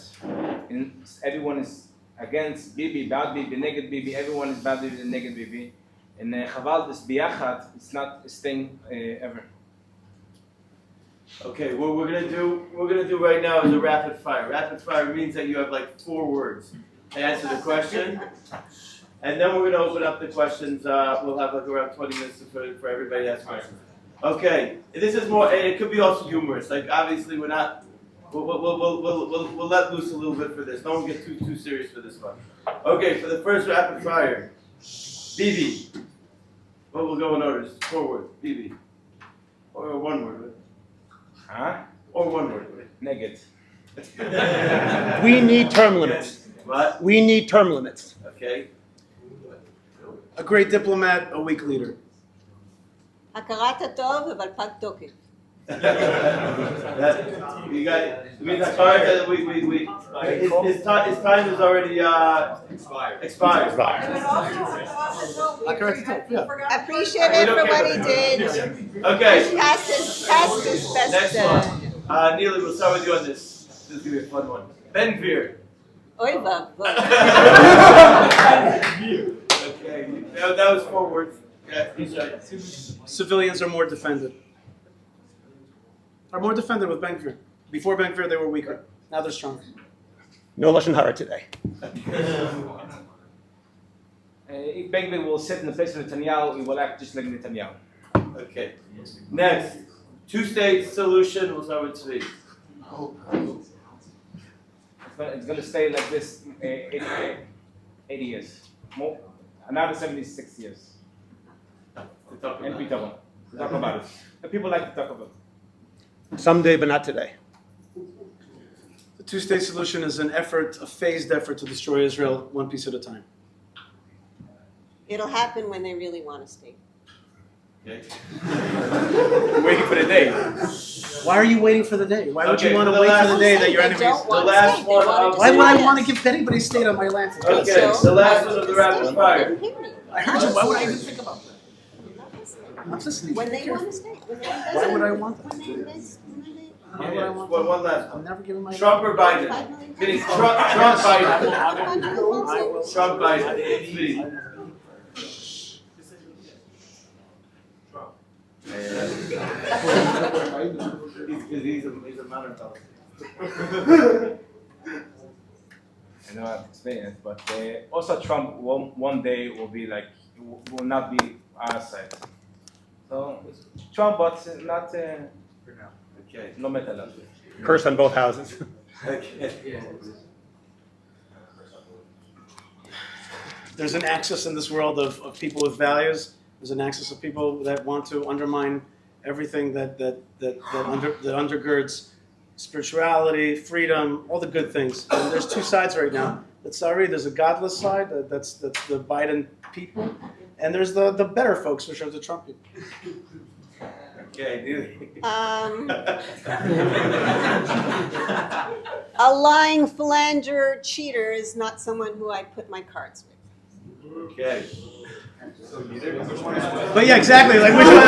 And everyone is against Bibi, bad Bibi, neged Bibi. Everyone is bad Bibi, neged Bibi. And Chaval, this biyachad, it's not staying ever. Okay, what we're gonna do right now is a rapid fire. Rapid fire means that you have like 4 words to answer the question, and then we're gonna open up the questions. We'll have like around 20 minutes for everybody to ask questions. Okay, this is more. It could be also humorous. Like obviously we're not. We'll let loose a little bit for this. Don't get too serious for this one. Okay, for the first rapid fire, Bibi. Well, we'll go in order. 4 words. Bibi. Or 1 word. Huh? Or 1 word. Neged. We need term limits. What? We need term limits. Okay. A great diplomat, a weak leader. הכרת הטוב, אבל פג תוקף. You got. We got card. His time is already expired. Appreciate him for what he did. Okay. Past his best. Next one. Nili, we'll start with you on this. This is gonna be a fun one. Ben Gvir. Oy vavoi. Okay. That was 4 words. Yeah, Yishai. Civilians are more defended. Are more defended with Ben Gvir. Before Ben Gvir, they were weaker. Now they're stronger. No Lashon Hara today. If Ben-Gvir will sit in the place of Netanyahu, he will act just like Netanyahu. Okay. Next. 2-state solution. We'll start with TZvi. It's going to stay like this 80 years. More, another 76 years. And we talk about it. The people like to talk about it. Someday, but not today. The 2-state solution is an effort, a phased effort to destroy Israel one piece at a time. It'll happen when they really want to stay. Okay. Waiting for the day. Why are you waiting for the day? Why would Okay, you want to for the wait last- for the day that your They enemies? don't want the to last stay. They one want of- to Why would I destroy want to us. give anybody state on my land? Okay, So- the last one of the rapid fire. Didn't hear me. I heard you. Why would I even think about that? I'm listening. When they want to stay. When they Why would I want that? When they invest. Why would I want One last I'm one. never giving my Trump or Biden? Meaning Trump Biden. Trump Biden. TZvi. He's a modern fellow. I know I've explained it, but also Trump one day will be like, will not be our side. So Trump, but not For now. Okay. no matter. Curse on both houses. Okay. There's an axis in this world of people with values. There's an axis of people that want to undermine everything that undergirds spirituality, freedom, all the good things. And there's 2 sides right now. There's a godless side, that's the Biden people, and there's the better folks, which are the Trump people. Okay. A lying philanderer cheater is not someone who I'd put my cards with. Okay. But yeah, exactly. Like which one?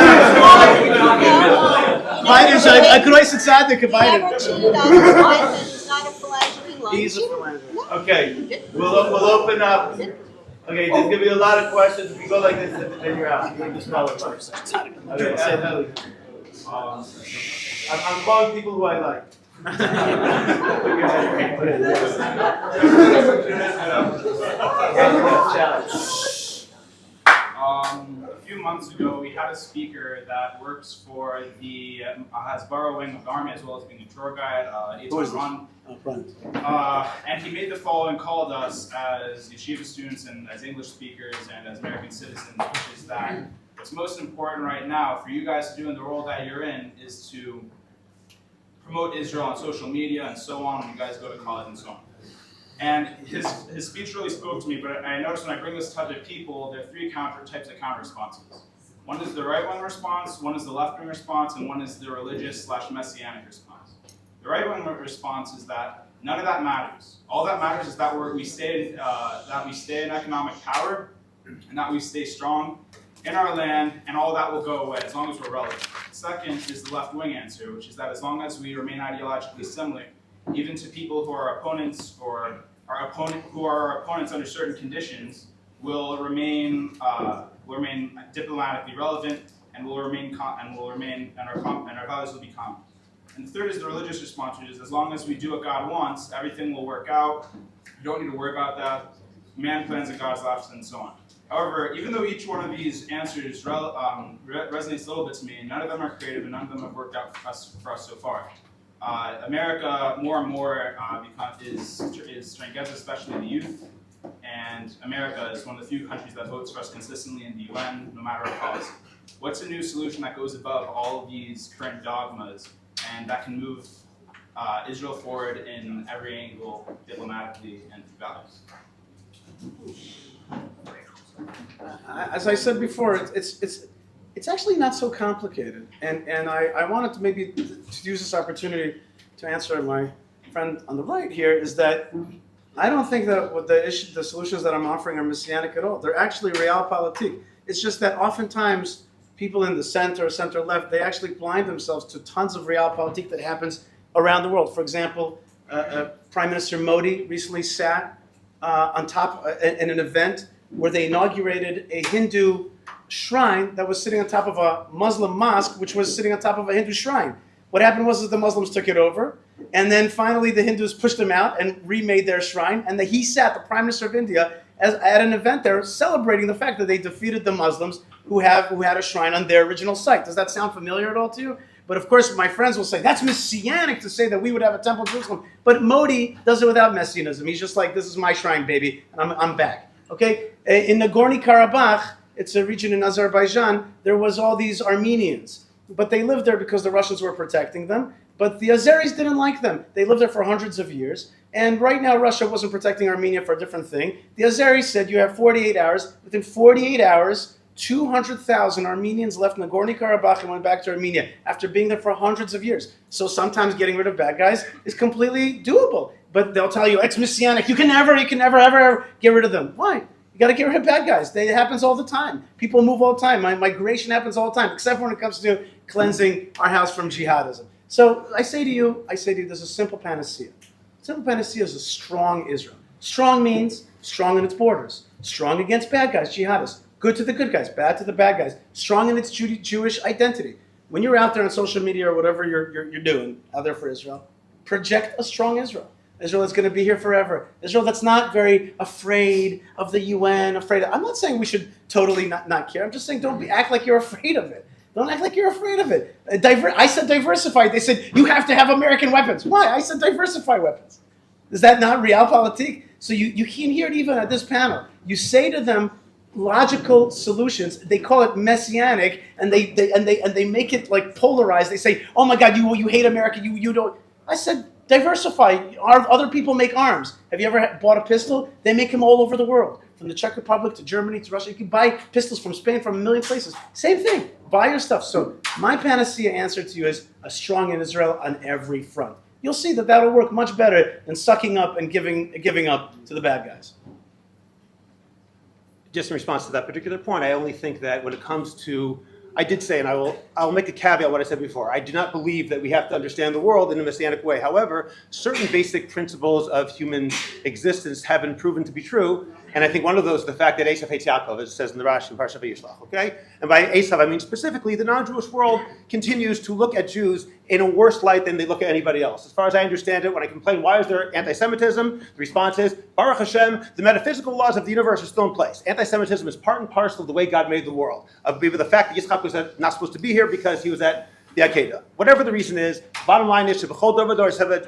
Biden's could I sit sad? They could He never Biden. cheated on his wife, and he's not a philandering lying He's a cheater. philanderer. Okay. We'll open up. Okay, there's gonna be a lot of questions. If you go like this, then you're out. You just call it first. Okay. I'm calling people who I like. A few months ago, we had a speaker that works for the Hasbara wing of the Army, as well as being a tour guide, Who is Ron. Right. And he made the following call to us as yeshiva students and as English speakers and as American citizens, which is that what's most important right now for you guys to do in the role that you're in is to promote Israel on social media and so on when you guys go to college and so on. And his speech really spoke to me, but I noticed when I bring this to other people, there are 3 types of counter responses. One is the right-wing response, one is the left-wing response, and one is the religious/messianic response. The right-wing response is that none of that matters. All that matters is that we stay in economic power, and that we stay strong in our land, and all that will go away as long as we're relevant. Second is the left-wing answer, which is that as long as we remain ideologically similar, even to people who are opponents or who are opponents under certain conditions, will remain diplomatically relevant and will remain and our values will be common. And the third is the religious response, which is as long as we do what God wants, everything will work out. You don't need to worry about that. Man plans and God's laughs, and so on. However, even though each one of these answers resonates a little bit to me, none of them are creative and none of them have worked out for us so far. America more and more is trying to get, especially the youth, and America is one of the few countries that votes for us consistently in the UN, no matter our policy. What's a new solution that goes above all of these current dogmas and that can move Israel forward in every angle, diplomatically and through values? As I said before, it's actually not so complicated, and I wanted to maybe to use this opportunity to answer my friend on the right here is that I don't think that what the solutions that I'm offering are messianic at all. They're actually realpolitik. It's just that oftentimes people in the center or center left, they actually blind themselves to tons of realpolitik that happens around the world. For example, Prime Minister Modi recently sat on top in an event where they inaugurated a Hindu shrine that was sitting on top of a Muslim mosque, which was sitting on top of a Hindu shrine. What happened was that the Muslims took it over, and then finally the Hindus pushed them out and remade their shrine, and he sat, the Prime Minister of India, at an event there celebrating the fact that they defeated the Muslims who had a shrine on their original site. Does that sound familiar at all to you? But of course, my friends will say, that's messianic to say that we would have a temple in Jerusalem. But Modi does it without messianism. He's just like, this is my shrine, baby, and I'm back. Okay? In Nagorno-Karabakh, it's a region in Azerbaijan, there was all these Armenians. But they lived there because the Russians were protecting them. But the Azeris didn't like them. They lived there for hundreds of years. And right now, Russia wasn't protecting Armenia for a different thing. The Azeris said, you have 48 hours. Within 48 hours, 200,000 Armenians left Nagorno-Karabakh and went back to Armenia after being there for hundreds of years. So sometimes getting rid of bad guys is completely doable. But they'll tell you, it's messianic. You can never, ever get rid of them. Why? You got to get rid of bad guys. It happens all the time. People move all the time. Migration happens all the time, except when it comes to cleansing our house from jihadism. So I say to you, there's a simple panacea. Simple panacea is a strong Israel. Strong means strong in its borders. Strong against bad guys, jihadists. Good to the good guys, bad to the bad guys. Strong in its Jewish identity. When you're out there on social media or whatever you're doing out there for Israel, project a strong Israel. Israel that's going to be here forever. Israel that's not very afraid of the UN, I'm not saying we should totally not care. I'm just saying act like you're afraid of it. Don't act like you're afraid of it. I said diversify. They said, you have to have American weapons. Why? I said diversify weapons. Is that not realpolitik? So you can hear it even at this panel. You say to them logical solutions. They call it messianic, and they make it like polarized. They say, oh my God, you hate America. You don't. I said, diversify. Other people make arms. Have you ever bought a pistol? They make them all over the world. From the Czech Republic to Germany to Russia. You can buy pistols from Spain from a million places. Same thing. Buy your stuff. So my panacea answer to you is a strong in Israel on every front. You'll see that that'll work much better than sucking up and giving up to the bad guys. Just in response to that particular point, I only think that when it comes to, I did say, and I'll make a caveat what I said before, I do not believe that we have to understand the world in a messianic way. However, certain basic principles of human existence have been proven to be true, and I think one of those is the fact that Esav hates Yaakov, as it says in the Rashi in Parshat Vayishlach, okay? And by Esav, I mean specifically the non-Jewish world continues to look at Jews in a worse light than they look at anybody else. As far as I understand it, when I complain, why is there anti-Semitism? The response is, Baruch Hashem, the metaphysical laws of the universe are still in place. Anti-Semitism is part and parcel of the way God made the world. Of the fact that Yitzchak was not supposed to be here because he was at the Akedah. Whatever the reason is, bottom line is, before, to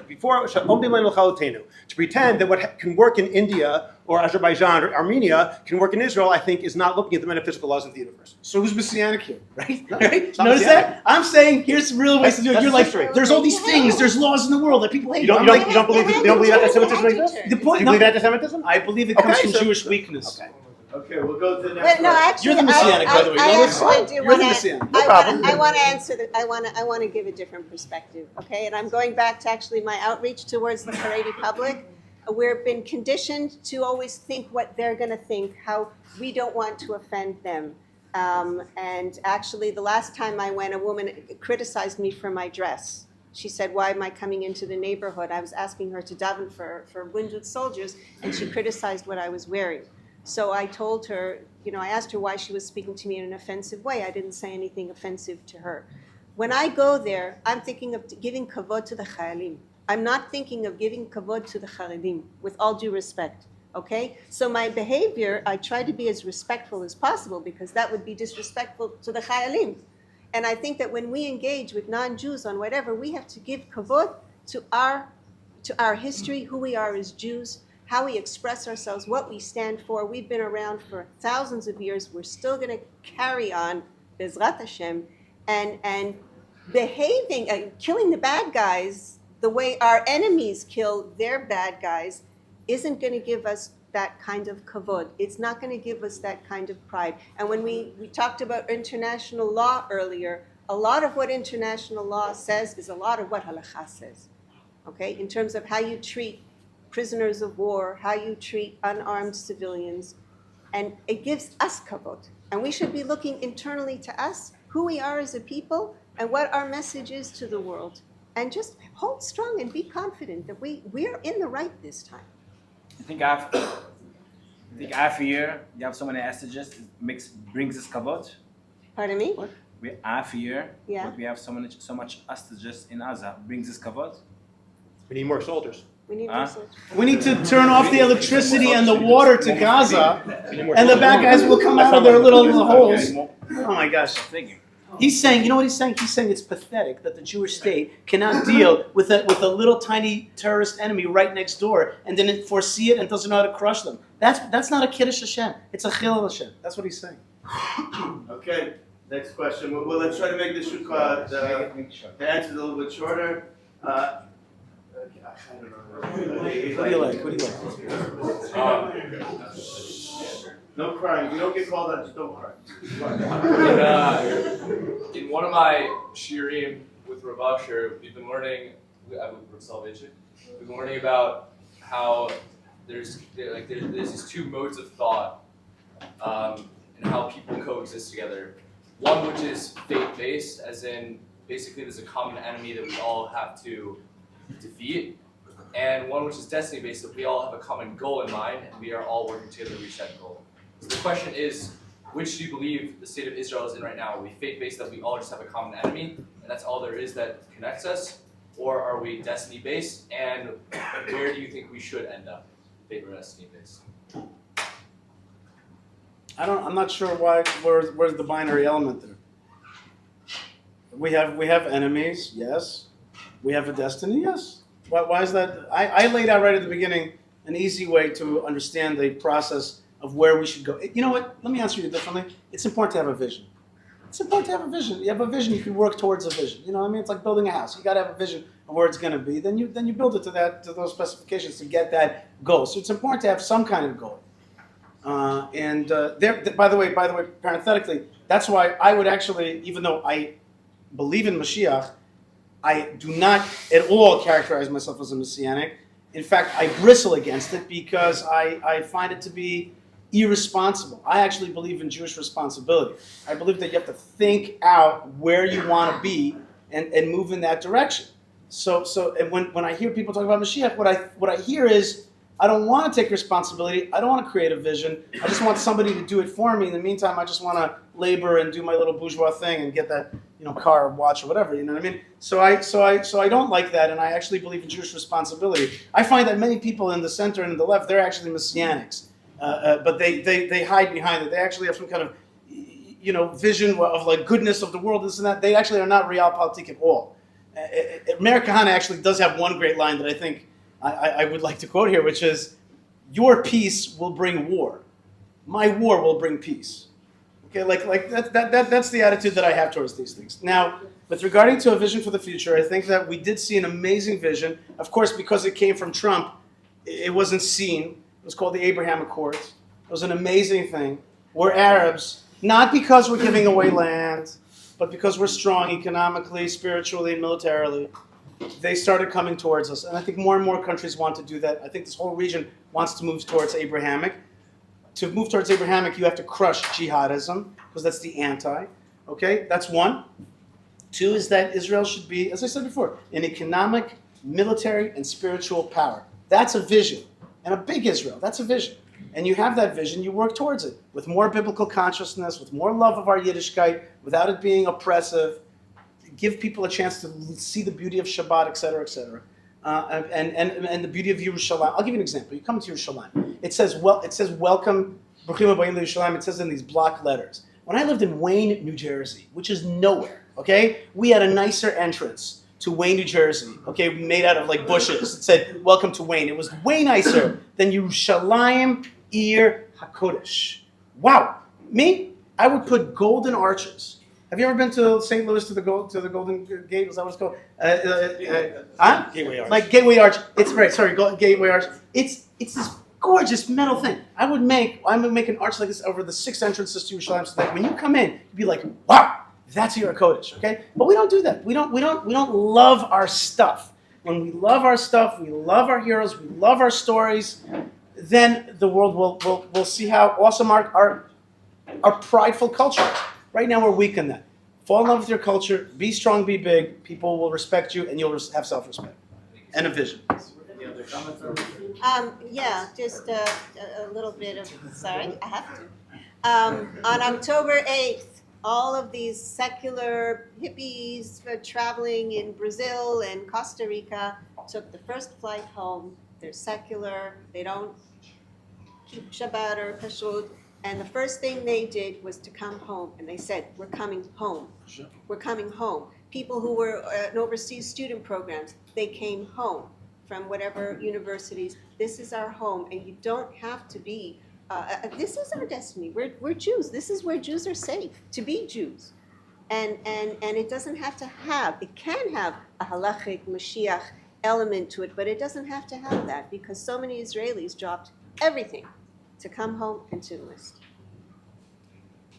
pretend that what can work in India or Azerbaijan or Armenia can work in Israel, I think, is not looking at the metaphysical laws of the universe. So who's messianic here? Right? No, Right? Notice that? I'm saying here's some real ways to do it. You're like, history. there's all these things, there's laws in the world that people hate. You don't believe anti-Semitism exists? The point, You believe anti-Semitism? I believe it comes Okay, from so- Jewish weakness. Okay, we'll go to the next Well, no, one. actually, You're the Messianic, by the way. I Notice- actually do You're want the to. Messianic. No problem. I want to answer that. I want to give a different perspective. Okay, and I'm going back to actually my outreach towards the Haredi public. We've been conditioned to always think what they're going to think, how we don't want to offend them. And actually, the last time I went, a woman criticized me for my dress. She said, why am I coming into the neighborhood? I was asking her to daven for wounded soldiers, and she criticized what I was wearing. So I told her, I asked her why she was speaking to me in an offensive way. I didn't say anything offensive to her. When I go there, I'm thinking of giving kavod to the chayalim. I'm not thinking of giving kavod to the charedim, with all due respect, okay? So my behavior, I try to be as respectful as possible because that would be disrespectful to the chayalim. And I think that when we engage with non-Jews on whatever, we have to give kavod to our history, who we are as Jews, how we express ourselves, what we stand for. We've been around for thousands of years. We're still going to carry on, Bezrat Hashem, and behaving, killing the bad guys the way our enemies kill their bad guys isn't going to give us that kind of kavod. It's not going to give us that kind of pride. And when we talked about international law earlier, a lot of what international law says is a lot of what halakha says, okay? In terms of how you treat prisoners of war, how you treat unarmed civilians, and it gives us kavod. And we should be looking internally to us, who we are as a people, and what our message is to the world. And just hold strong and be confident that we're in the right this time. I think after a year, you have so many messages, brings us kavod. Pardon me? After a year, Yeah. but we have so much hostages in Gaza, brings us kavod. We need more soldiers. We need Huh? research. We need to turn off the electricity and the water to Gaza, and the bad guys will come out of their little holes. Oh my gosh. He's saying, you know what he's saying? He's saying it's pathetic that the Jewish state cannot deal with a little tiny terrorist enemy right next door and didn't foresee it and doesn't know how to crush them. That's not a Kiddush Hashem. It's a Chilul Hashem. That's what he's saying. Okay, next question. Well, let's try to make this the answer a little bit shorter. I don't know. What do you like? What do you like? No crying. If you don't get called out, just don't cry. In one of my shiurim with Rav Asher, we've been learning. We've been learning about how there's these two modes of thought and how people coexist together. One which is faith-based, as in basically there's a common enemy that we all have to defeat, and one which is destiny-based, that we all have a common goal in mind and we are all working together to reach that goal. So the question is, which do you believe the state of Israel is in right now? Are we faith-based that we all just have a common enemy and that's all there is that connects us? Or are we destiny-based, and where do you think we should end up, faith or destiny-based? I'm not sure where's the binary element there. We have enemies, yes. We have a destiny, yes. Why is that? I laid out right at the beginning an easy way to understand the process of where we should go. You know what? Let me answer you differently. It's important to have a vision. It's important to have a vision. You have a vision, you can work towards a vision. You know what I mean? It's like building a house. You got to have a vision of where it's going to be. Then you build it to those specifications to get that goal. So it's important to have some kind of goal. By the way, parenthetically, that's why I would actually, even though I believe in Mashiach, I do not at all characterize myself as a Messianic. In fact, I bristle against it because I find it to be irresponsible. I actually believe in Jewish responsibility. I believe that you have to think out where you want to be and move in that direction. So and when I hear people talk about Mashiach, what I hear is, I don't want to take responsibility. I don't want to create a vision. I just want somebody to do it for me. In the meantime, I just want to labor and do my little bourgeois thing and get that, car or watch or whatever. You know what I mean? So I don't like that, and I actually believe in Jewish responsibility. I find that many people in the center and in the left, they're actually messianics, but they hide behind it. They actually have some kind of vision of like goodness of the world, this and that. They actually are not realpolitik at all. Meir Kahane actually does have one great line that I think I would like to quote here, which is, "Your peace will bring war. My war will bring peace." Okay, like that's the attitude that I have towards these things. Now, with regarding to a vision for the future, I think that we did see an amazing vision. Of course, because it came from Trump, it wasn't seen. It was called the Abraham Accords. It was an amazing thing. We're Arabs, not because we're giving away land, but because we're strong economically, spiritually, and militarily. They started coming towards us. And I think more and more countries want to do that. I think this whole region wants to move towards Abrahamic. To move towards Abrahamic, you have to crush jihadism, because that's the anti. Okay, that's one. Two is that Israel should be, as I said before, an economic, military, and spiritual power. That's a vision. And a big Israel, that's a vision. And you have that vision, you work towards it, with more biblical consciousness, with more love of our Yiddishkeit, without it being oppressive. give people a chance to see the beauty of Shabbat, etc., etc., and the beauty of Yerushalayim. I'll give you an example. You come to Yerushalayim. It says welcome, Bruchim Habayim Yerushalayim. It says in these block letters. When I lived in Wayne, New Jersey, which is nowhere, okay, we had a nicer entrance to Wayne, New Jersey, okay, made out of like bushes. It said, welcome to Wayne. It was way nicer than Yerushalayim Ir HaKodesh. Wow. Me, I would put golden arches. Have you ever been to St. Louis to the Golden Gate? Is that what it's called? Gateway Arch. Like Gateway Arch. It's right. Sorry, Gateway Arch. It's this gorgeous metal thing. I'm gonna make an arch like this over the 6 entrances to Yerushalayim, so that when you come in, you'd be like, wow, that's your Kodesh, okay? But we don't do that. We don't love our stuff. When we love our stuff, we love our heroes, we love our stories, then the world will see how awesome our prideful culture is. Right now we're weak in that. Fall in love with your culture, be strong, be big, people will respect you, and you'll have self-respect and a vision. Yeah, just a little bit of, sorry, I have to. On October 8th, all of these secular hippies traveling in Brazil and Costa Rica took the first flight home. They're secular, they don't keep Shabbat or Kashrut, and the first thing they did was to come home, and they said, we're coming home. We're coming home. People who were in overseas student programs, they came home from whatever universities. This is our home, and you don't have to be, this is our destiny. We're Jews. This is where Jews are safe, to be Jews. And it doesn't have to have, it can have a halachic Mashiach element to it, but it doesn't have to have that, because so many Israelis dropped everything to come home and to enlist.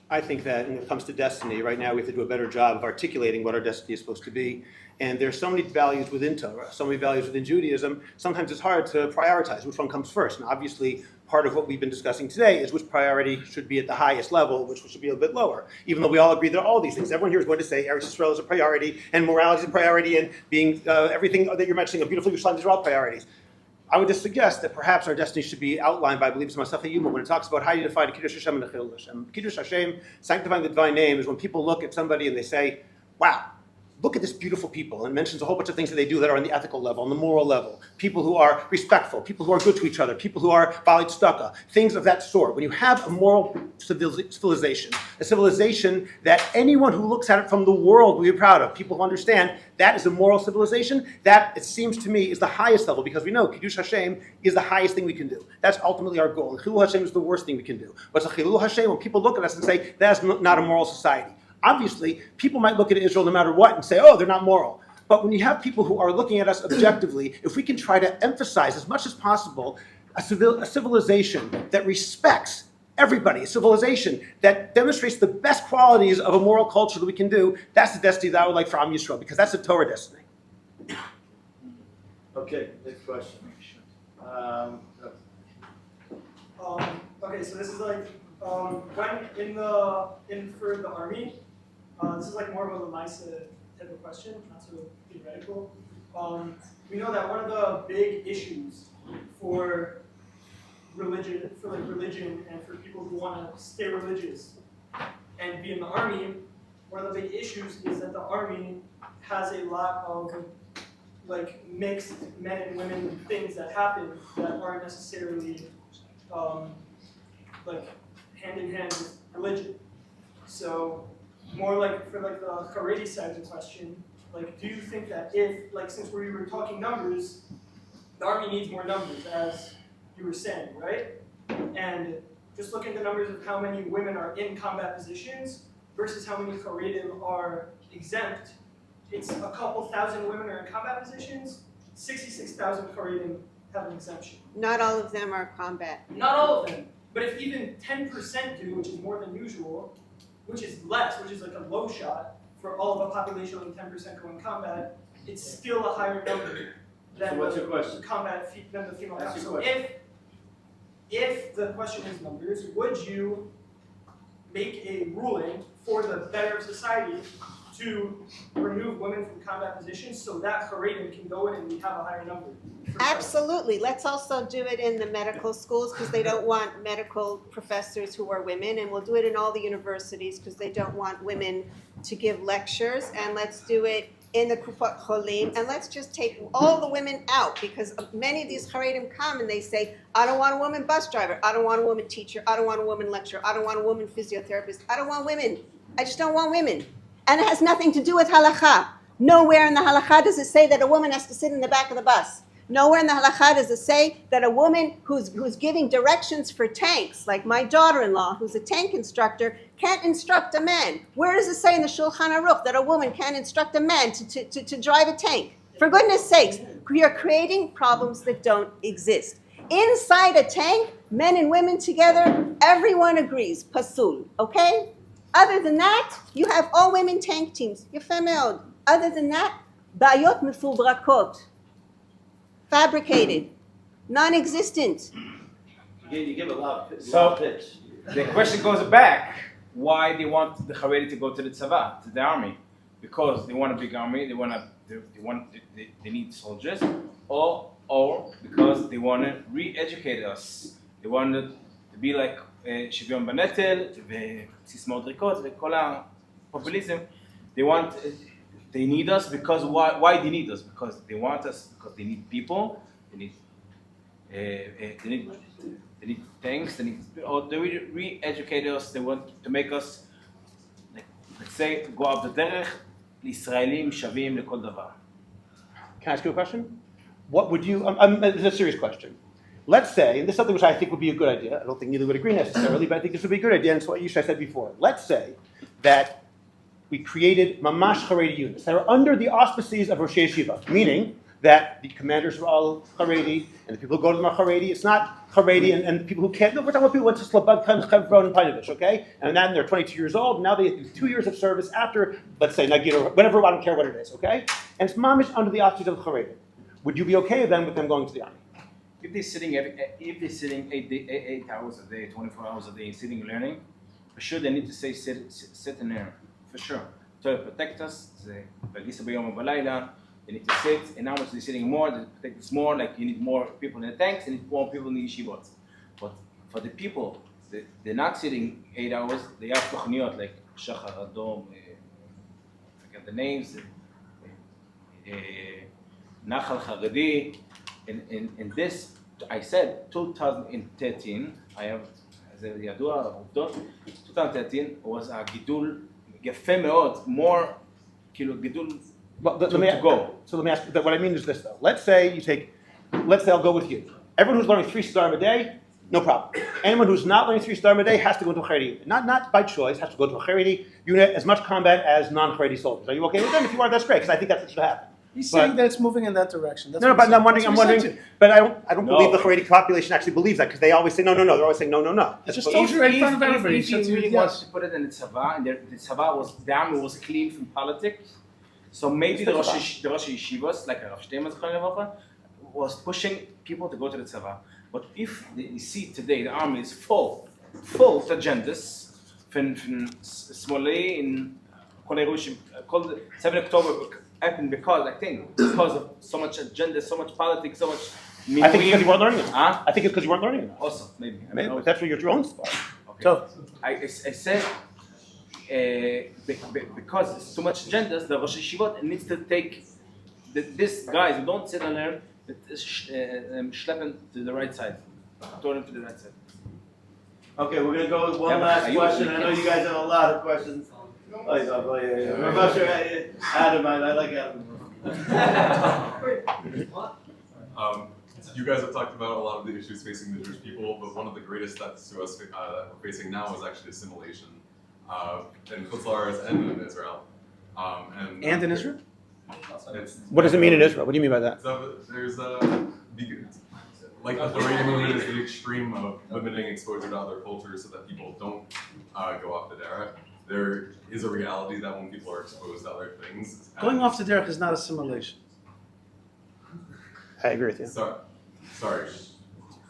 I think that when it comes to destiny, right now we have to do a better job of articulating what our destiny is supposed to be. And there's so many values within Torah, so many values within Judaism, sometimes it's hard to prioritize which one comes first. And obviously, part of what we've been discussing today is which priority should be at the highest level, which should be a bit lower. Even though we all agree that all these things, everyone here is going to say Eretz Yisrael is a priority, and morality is a priority, and being everything that you're mentioning, a beautiful Yerushalayim, these are all priorities. I would just suggest that perhaps our destiny should be outlined by, I believe it's Masechet Yuma, when it talks about how you define Kiddush Hashem and Chilul Hashem. Kiddush Hashem, sanctifying the divine name, is when people look at somebody and they say, wow, look at this beautiful people, and mentions a whole bunch of things that they do that are on the ethical level, on the moral level. People who are respectful, people who are good to each other, people who are Baalei Tzedakah, things of that sort. When you have a moral civilization, a civilization that anyone who looks at it from the world will be proud of, people who understand that is a moral civilization, that, it seems to me, is the highest level, because we know Kiddush Hashem is the highest thing we can do. That's ultimately our goal. And Chilul Hashem is the worst thing we can do. But it's a Chilul Hashem when people look at us and say, that's not a moral society. Obviously, people might look at Israel no matter what and say, oh, they're not moral. But when you have people who are looking at us objectively, if we can try to emphasize as much as possible a civilization that respects everybody, a civilization that demonstrates the best qualities of a moral culture that we can do, that's the destiny that I would like for Am Yisrael, because that's the Torah destiny. Okay, next question. Okay, so this is like when for the army. This is like more of a Lamaisa type of question, not so theoretical. We know that one of the big issues for religion, and for people who want to stay religious and be in the army, one of the big issues is that the army has a lot of like mixed men and women things that happen that aren't necessarily like hand in hand with religion. So more like for like the Haredi side of the question, like do you think that if, like since we were talking numbers, the army needs more numbers, as you were saying, right? And just look at the numbers of how many women are in combat positions versus how many Haredim are exempt. It's a couple thousand women are in combat positions, 66,000 Haredim have an exemption. Not all of them are combat. Not all of them, but if even 10% do, which is more than usual, which is less, which is like a low shot for all of a population of 10% going combat, it's still a higher number than So what's your question? Than the female That's combat. your So question. if the question is numbers, would you make a ruling for the better of society to remove women from combat positions so that Haredim can go in and we have a higher number? Absolutely. Let's also do it in the medical schools because they don't want medical professors who are women, and we'll do it in all the universities because they don't want women to give lectures, and let's do it in the Kupot Cholim, and let's just take all the women out because many of these Haredim come and they say, I don't want a woman bus driver, I don't want a woman teacher, I don't want a woman lecturer, I don't want a woman physiotherapist, I don't want women. I just don't want women. And it has nothing to do with halakha. Nowhere in the halakha does it say that a woman has to sit in the back of the bus. Nowhere in the halakha does it say that a woman who's giving directions for tanks, like my daughter-in-law, who's a tank instructor, can't instruct a man. Where does it say in the Shulchan Aruch that a woman can't instruct a man to drive a tank? For goodness sakes, you're creating problems that don't exist. Inside a tank, men and women together, everyone agrees, pasul, okay? Other than that, you have all women tank teams. Yefé meod. Other than that, bayot mefubrakot. Fabricated, non-existent. You give a lot of So- pitch. The question goes back, why they want the Haredi to go to the tzava, to the army? Because they want a big army, they need soldiers, or because they want to re-educate us. They want it to be like שוויון בנטל, וסיסמאות ריקות, וכל הפופוליזם. They need us because why they need us? Because they want us, because they need people, they need things, they re-educate us, they want to make us, let's say, go up the derech, לישראלים שווים לכל דבר. Can I ask you a question? What would you, this is a serious question. Let's say, and this is something which I think would be a good idea, I don't think Nili would agree necessarily, but I think this would be a good idea, and it's what Yishai said before. Let's say that we created mamash Haredi units that are under the auspices of Rosh Yeshiva, meaning that the commanders are all Haredi, and the people who go to them are Haredi. It's not Haredi and the people who can't. No, we're talking about people who went to Slobodka, Hebron, and Painovich, okay? And then they're 22 years old, and now they do 2 years of service after, let's say, Nagid or whatever, I don't care what it is, okay? And it's mamish under the auspices of Haredi. Would you be okay then with them going to the army? If they're sitting 8 hours a day, 24 hours a day, sitting and learning, for sure they need to say sit and learn, for sure. To protect us, they need to sit, and how much they're sitting more, they protect us more, like you need more people in the tanks, you need more people in the yeshivot. But for the people, they're not sitting 8 hours, they have tochniyot like Shachar Adom, I forget the names, Nachal Haredi, in this, I said 2013, I have, זה ידוע, עובדות, 2013 was a גידול יפה מאוד, more, כאילו גידול to go. So let me ask, what I mean is this though. Let's say I'll go with you. Everyone who's learning 3 Siddharim a day, no problem. Anyone who's not learning 3 Siddharim a day has to go into a Haredi unit. Not by choice, has to go to a Haredi unit, as much combat as non-Haredi soldiers. Are you okay with them? If you are, that's great, because I think that's what should happen. He's saying that it's moving in that direction. That's No, what but he's I'm saying. wondering, but I don't believe the Haredi population actually believes that, because they always say no. They're always saying no. I just told you right in front of everybody. If he really wants to put it in the tzava, and the tzava the army was clean from politics, so maybe the Rosh Yeshivas, like Rav Shteim was pushing people to go to the tzava. But if you see today, the army is full of agendas, from Smolei in כל האירועים, כל 7 October happened because of so much agenda, so much politics, so much. I think it's because you weren't learning it. Huh? I think it's because you weren't learning it. Also, maybe. But that's where your own spot. Okay. So I said because it's too much agendas, the Rosh Yeshivot needs to take this guys who don't sit and learn, schlep them to the right side, turn them to the right side. Okay, we're gonna go with one last question. I know you guys have a lot of questions. Rav Asher, Adam, I like Adam. You guys have talked about a lot of the issues facing the Jewish people, but one of the greatest threats to us that we're facing now is actually assimilation in Chutz La'aretz and in Israel. And in Israel? what does it mean in Israel? What do you mean by that? So there's like the Haredi movement is the extreme of limiting exposure to other cultures so that people don't go off the derech. There is a reality that when people are exposed to other things, Going off the derech is not assimilation. I agree with you. Sorry,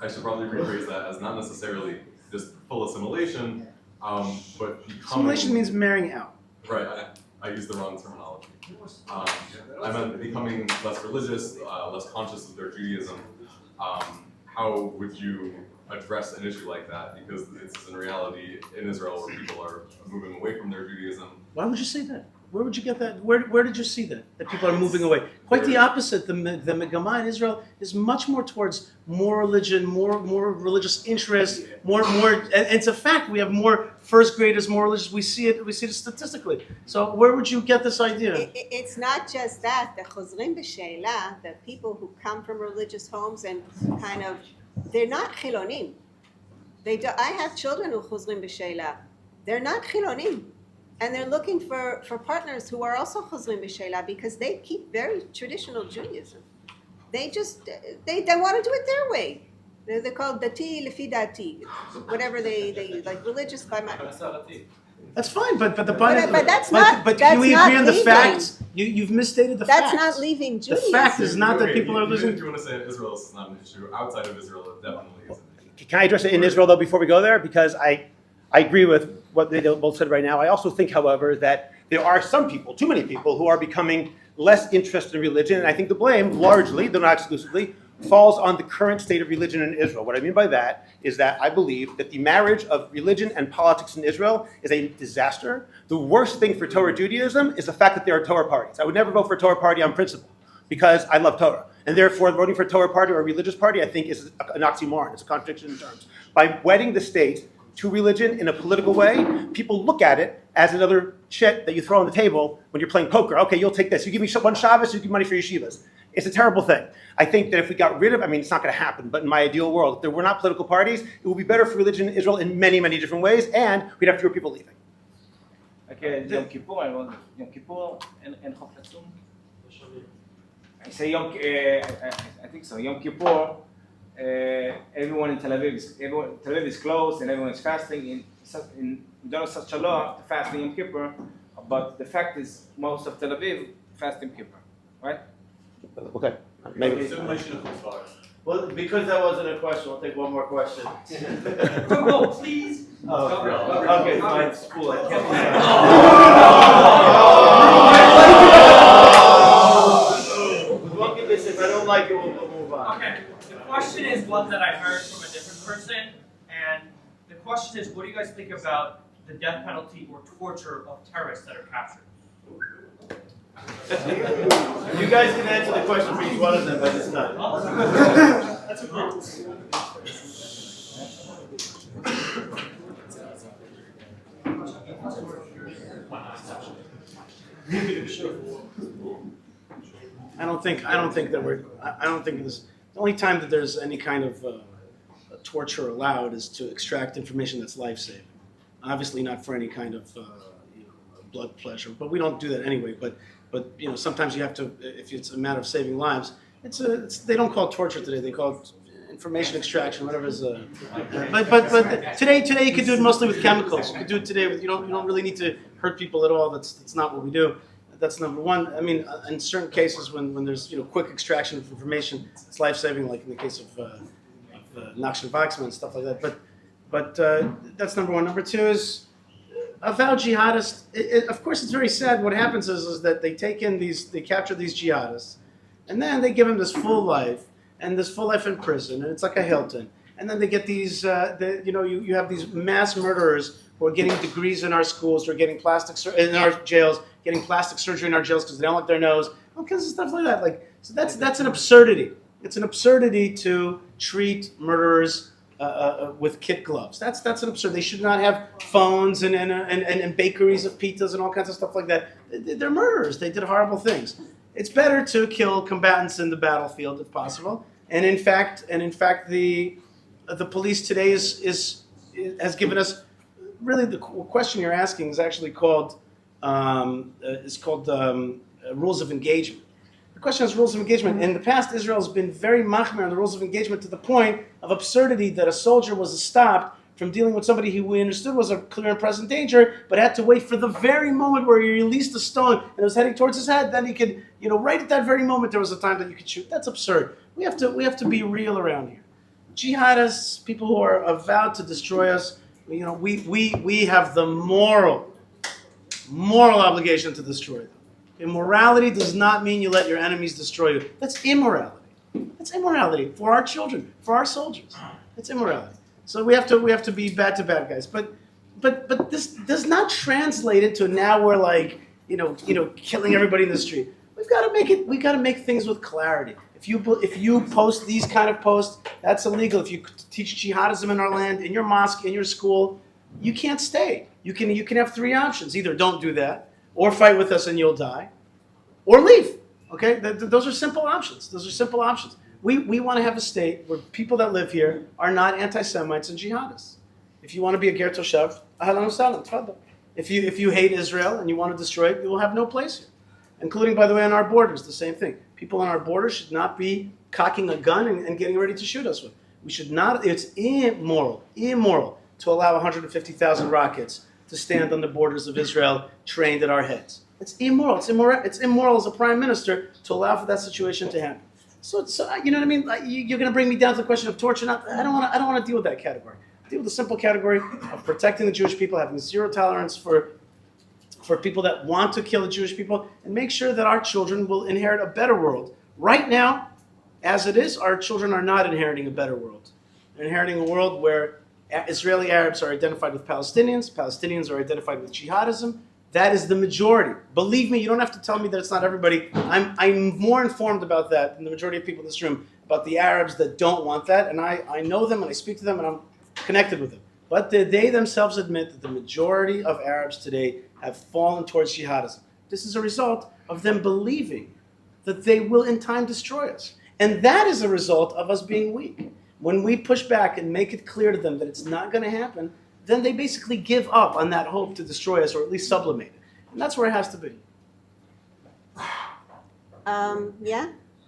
I should probably rephrase that as not necessarily just full assimilation, but becoming. Assimilation means marrying out. Right. I used the wrong terminology. I meant becoming less religious, less conscious of their Judaism. How would you address an issue like that? Because it's in reality in Israel where people are moving away from their Judaism. Why would you say that? Where would you get that? Where did you see that? That people are moving away? Quite the opposite. The Megamah in Israel is much more towards more religion, more religious interest, more. And it's a fact. We have more first graders, more religious. We see it statistically. So where would you get this idea? It's not just that. The chozrim b'sheila, the people who come from religious homes and kind of, they're not chilonim. I have children who chozrim b'sheila. They're not chilonim. And they're looking for partners who are also chozrim b'sheila because they keep very traditional Judaism. They want to do it their way. They're called dati lefi dati, whatever they like, religious by my. That's fine, but the But that's not. But that's can we not agree on the leaving. facts? You've misstated the facts. That's not leaving Judaism. The fact is not that people are losing. You want to say in Israel this is not an issue. Outside of Israel, it definitely is an issue. Can I address it in Israel, though, before we go there? Because I agree with what they both said right now. I also think, however, that there are some people, too many people, who are becoming less interested in religion. And I think the blame, largely, though not exclusively, falls on the current state of religion in Israel. What I mean by that is that I believe that the marriage of religion and politics in Israel is a disaster. The worst thing for Torah Judaism is the fact that there are Torah parties. I would never vote for a Torah party on principle because I love Torah. And therefore, voting for a Torah party or a religious party, I think, is an oxymoron. It's a contradiction in terms. By wedding the state to religion in a political way, people look at it as another shit that you throw on the table when you're playing poker. Okay, you'll take this. You give me one Shabbos, you give me money for yeshivas. It's a terrible thing. I think that if we got rid of, it's not going to happen, but in my ideal world, if there were not political parties, it would be better for religion in Israel in many, many different ways, and we'd have fewer people leaving. Okay, Yom Kippur, and Chok Tatzum. I say I think so. Yom Kippur, everyone in Tel Aviv is closed and everyone is fasting. We don't have such a law to fast in Yom Kippur, but the fact is most of Tel Aviv fast Yom Kippur, right? Okay, maybe. Well, because that wasn't a question, we'll take one more question. Go, please. Oh, okay, fine, it's cool. I can't With one condition, if I don't like it, we'll move on. Okay, the question is one that I heard from a different person, and the question is, what do you guys think about the death penalty or torture of terrorists that are captured? You guys can answer the question for each one of them by this time. That's a group. I don't think there's the only time that there's any kind of torture allowed is to extract information that's life-saving. Obviously not for any kind of blood pleasure, but we don't do that anyway. But sometimes you have to, if it's a matter of saving lives. They don't call it torture today. They call it information extraction, whatever is. But today you could do it mostly with chemicals. You could do it today with you don't really need to hurt people at all. That's not what we do. That's number one. In certain cases when there's quick extraction of information, it's life saving, like in the case of Nachshon Waxman and stuff like that. But that's number one. Number two is avowed jihadists. Of course, it's very sad. What happens is that they capture these jihadists, and then they give them this full life and this full life in prison, and it's like a Hilton. And then they get these. You have these mass murderers who are getting degrees in our schools, who are getting in our jails, getting plastic surgery in our jails because they don't like their nose. All kinds of stuff like that. So that's an absurdity. It's an absurdity to treat murderers with kid gloves. That's an absurd. They should not have phones and bakeries of pizzas and all kinds of stuff like that. They're murderers. They did horrible things. It's better to kill combatants in the battlefield if possible. And in fact, the police today has given us really the question you're asking is actually called rules of engagement. The question is rules of engagement. In the past, Israel has been very machmir on the rules of engagement to the point of absurdity that a soldier was stopped from dealing with somebody who we understood was a clear and present danger, but had to wait for the very moment where he released the stone and it was heading towards his head. Then he could, right at that very moment, there was a time that you could shoot. That's absurd. We have to be real around here. Jihadists, people who are vowed to destroy us, we have the moral moral obligation to destroy them. Immorality does not mean you let your enemies destroy you. That's immorality. That's immorality for our children, for our soldiers. That's immorality. So we have to be bad to bad guys. But this does not translate into now we're like killing everybody in the street. We've got to make it. We've got to make things with clarity. If you post these kind of posts, that's illegal. If you teach jihadism in our land, in your mosque, in your school, you can't stay. You can have three options: either don't do that, or fight with us and you'll die, or leave. Okay, those are simple options. Those are simple options. We want to have a state where people that live here are not anti-Semites and jihadists. If you want to be a ger toshav, ahlan v'sahlan, tfaddal. If you hate Israel and you want to destroy it, you will have no place here. Including, by the way, on our borders, the same thing. People on our borders should not be cocking a gun and getting ready to shoot us with. We should not. It's immoral to allow 150,000 rockets to stand on the borders of Israel trained at our heads. It's immoral. It's immoral as a prime minister to allow for that situation to happen. So you know what I mean? You're going to bring me down to the question of torture. I don't want to deal with that category. Deal with the simple category of protecting the Jewish people, having zero tolerance for people that want to kill the Jewish people, and make sure that our children will inherit a better world. Right now, as it is, our children are not inheriting a better world. They're inheriting a world where Israeli Arabs are identified with Palestinians, Palestinians are identified with jihadism. That is the majority. Believe me, you don't have to tell me that it's not everybody. I'm more informed about that than the majority of people in this room, about the Arabs that don't want that, and I know them and I speak to them and I'm connected with them. But they themselves admit that the majority of Arabs today have fallen towards jihadism. This is a result of them believing that they will in time destroy us. And that is a result of us being weak. When we push back and make it clear to them that it's not going to happen, then they basically give up on that hope to destroy us or at least sublimate it. And that's where it has to be. Yeah?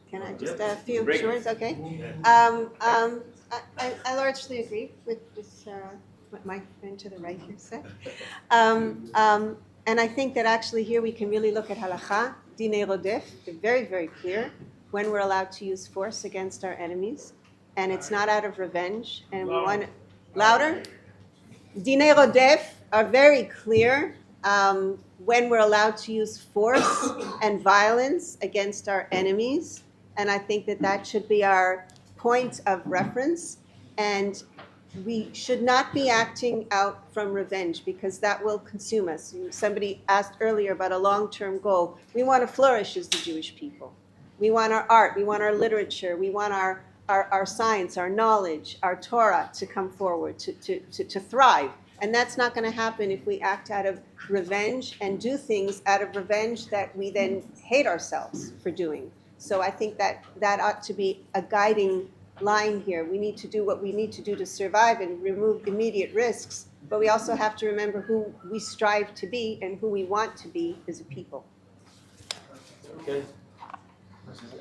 Can I just a few words? Okay. I largely agree with what my friend to the right here said. And I think that actually here we can really look at halakha, dinei rodef, very, very clear when we're allowed to use force against our enemies. And it's not out of revenge. And we want louder. Dinei rodef are very clear when we're allowed to use force and violence against our enemies. And I think that should be our point of reference. And we should not be acting out from revenge because that will consume us. Somebody asked earlier about a long-term goal. We want to flourish as the Jewish people. We want our art, we want our literature, we want our science, our knowledge, our Torah to come forward, to thrive. And that's not going to happen if we act out of revenge and do things out of revenge that we then hate ourselves for doing. So I think that ought to be a guiding line here. We need to do what we need to do to survive and remove immediate risks, but we also have to remember who we strive to be and who we want to be as a people. Okay.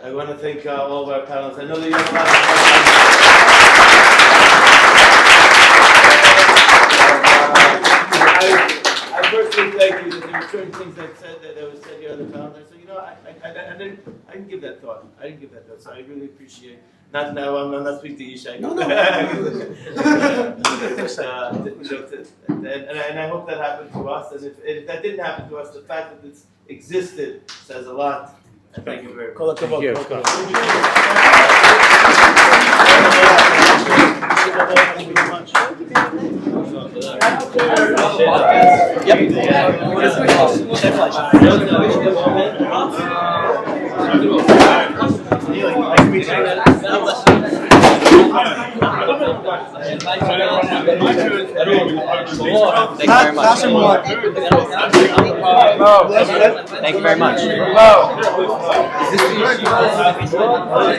I want to thank all of our panelists. I know that you have a lot of I personally thank you that there were certain things that was said here on the panel. So I didn't give that thought. So I really appreciate. Not now. I'm not speaking to Yishai. No. And I hope that happened to us. And if that didn't happen to us, the fact that this existed says a lot. And thank you very much. Thank you. Thank you very much. I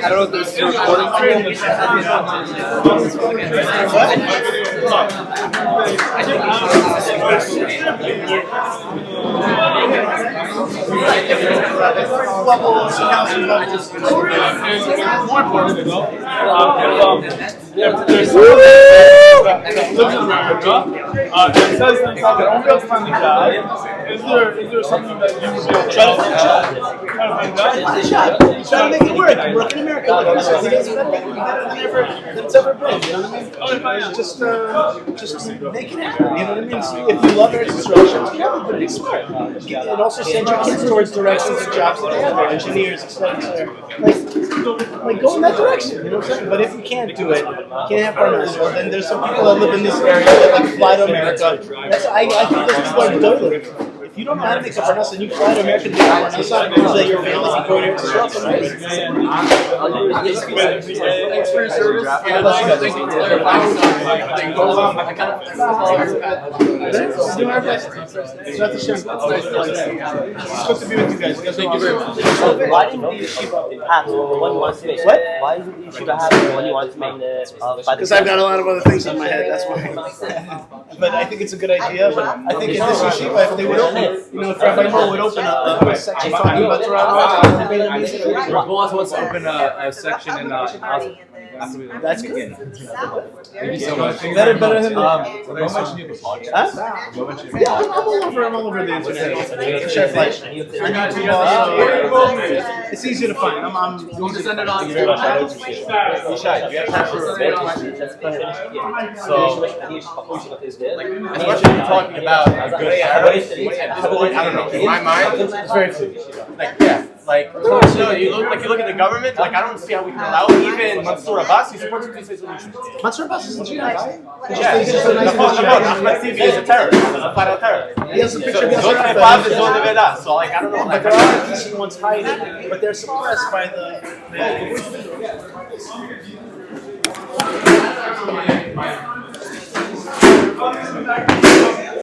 don't know if this is recording. More important, it says themselves, they don't feel to find the guy. Is there something that you would Try to find a job. Try to make it work. Work in America. Like I said, it's better than it's ever been. You know what I mean? Just make it happen. You know what I mean? See, if you love Eretz Yisrael, but be smart. And also send your kids towards directions of jobs that they have, like engineers, etc. Like go in that direction. You know what I'm saying? But if you can't do it, you can't have partners. Well, then there's some people that live in this area that like fly to America. I think those people are doing. If you don't know how to make a parnasa and you fly to America to make a parnasa, it means that your family can go here to Israel. Thanks for your service. Thank you for clarifying It's good to be with you guys. Thank you very much. Why didn't the yeshiva have the one you want to make? What? Why isn't the yeshiva have the one you want to make? Because I've got a lot of other things in my head, that's why. But I think it's a good idea. But I think in this yeshiva, if they would open, if Rabbi Mo would open a section talking about Torah, it would be amazing. Who else wants to open a section in That's good. Thank you so much. Better than him. What I mentioned you have a podcast. Huh? Yeah, I'm all over the internet. Yishai Fleisher. It's easy to find. You want to send it on? Yishai, do you have time for a question? So, as much as you're talking about good Arabs, at this point, I don't know, in my mind, It's very clear. like, you look at the government, like, I don't see how we can allow even Mansour Abbas, he supports the solution. Mansour Abbas is a Jew. Yeah, Ahmed TV is a terrorist, a flat-out terrorist. He has a picture of So, Yasser like, I don't know. But there are decent ones hiding, but they're suppressed by the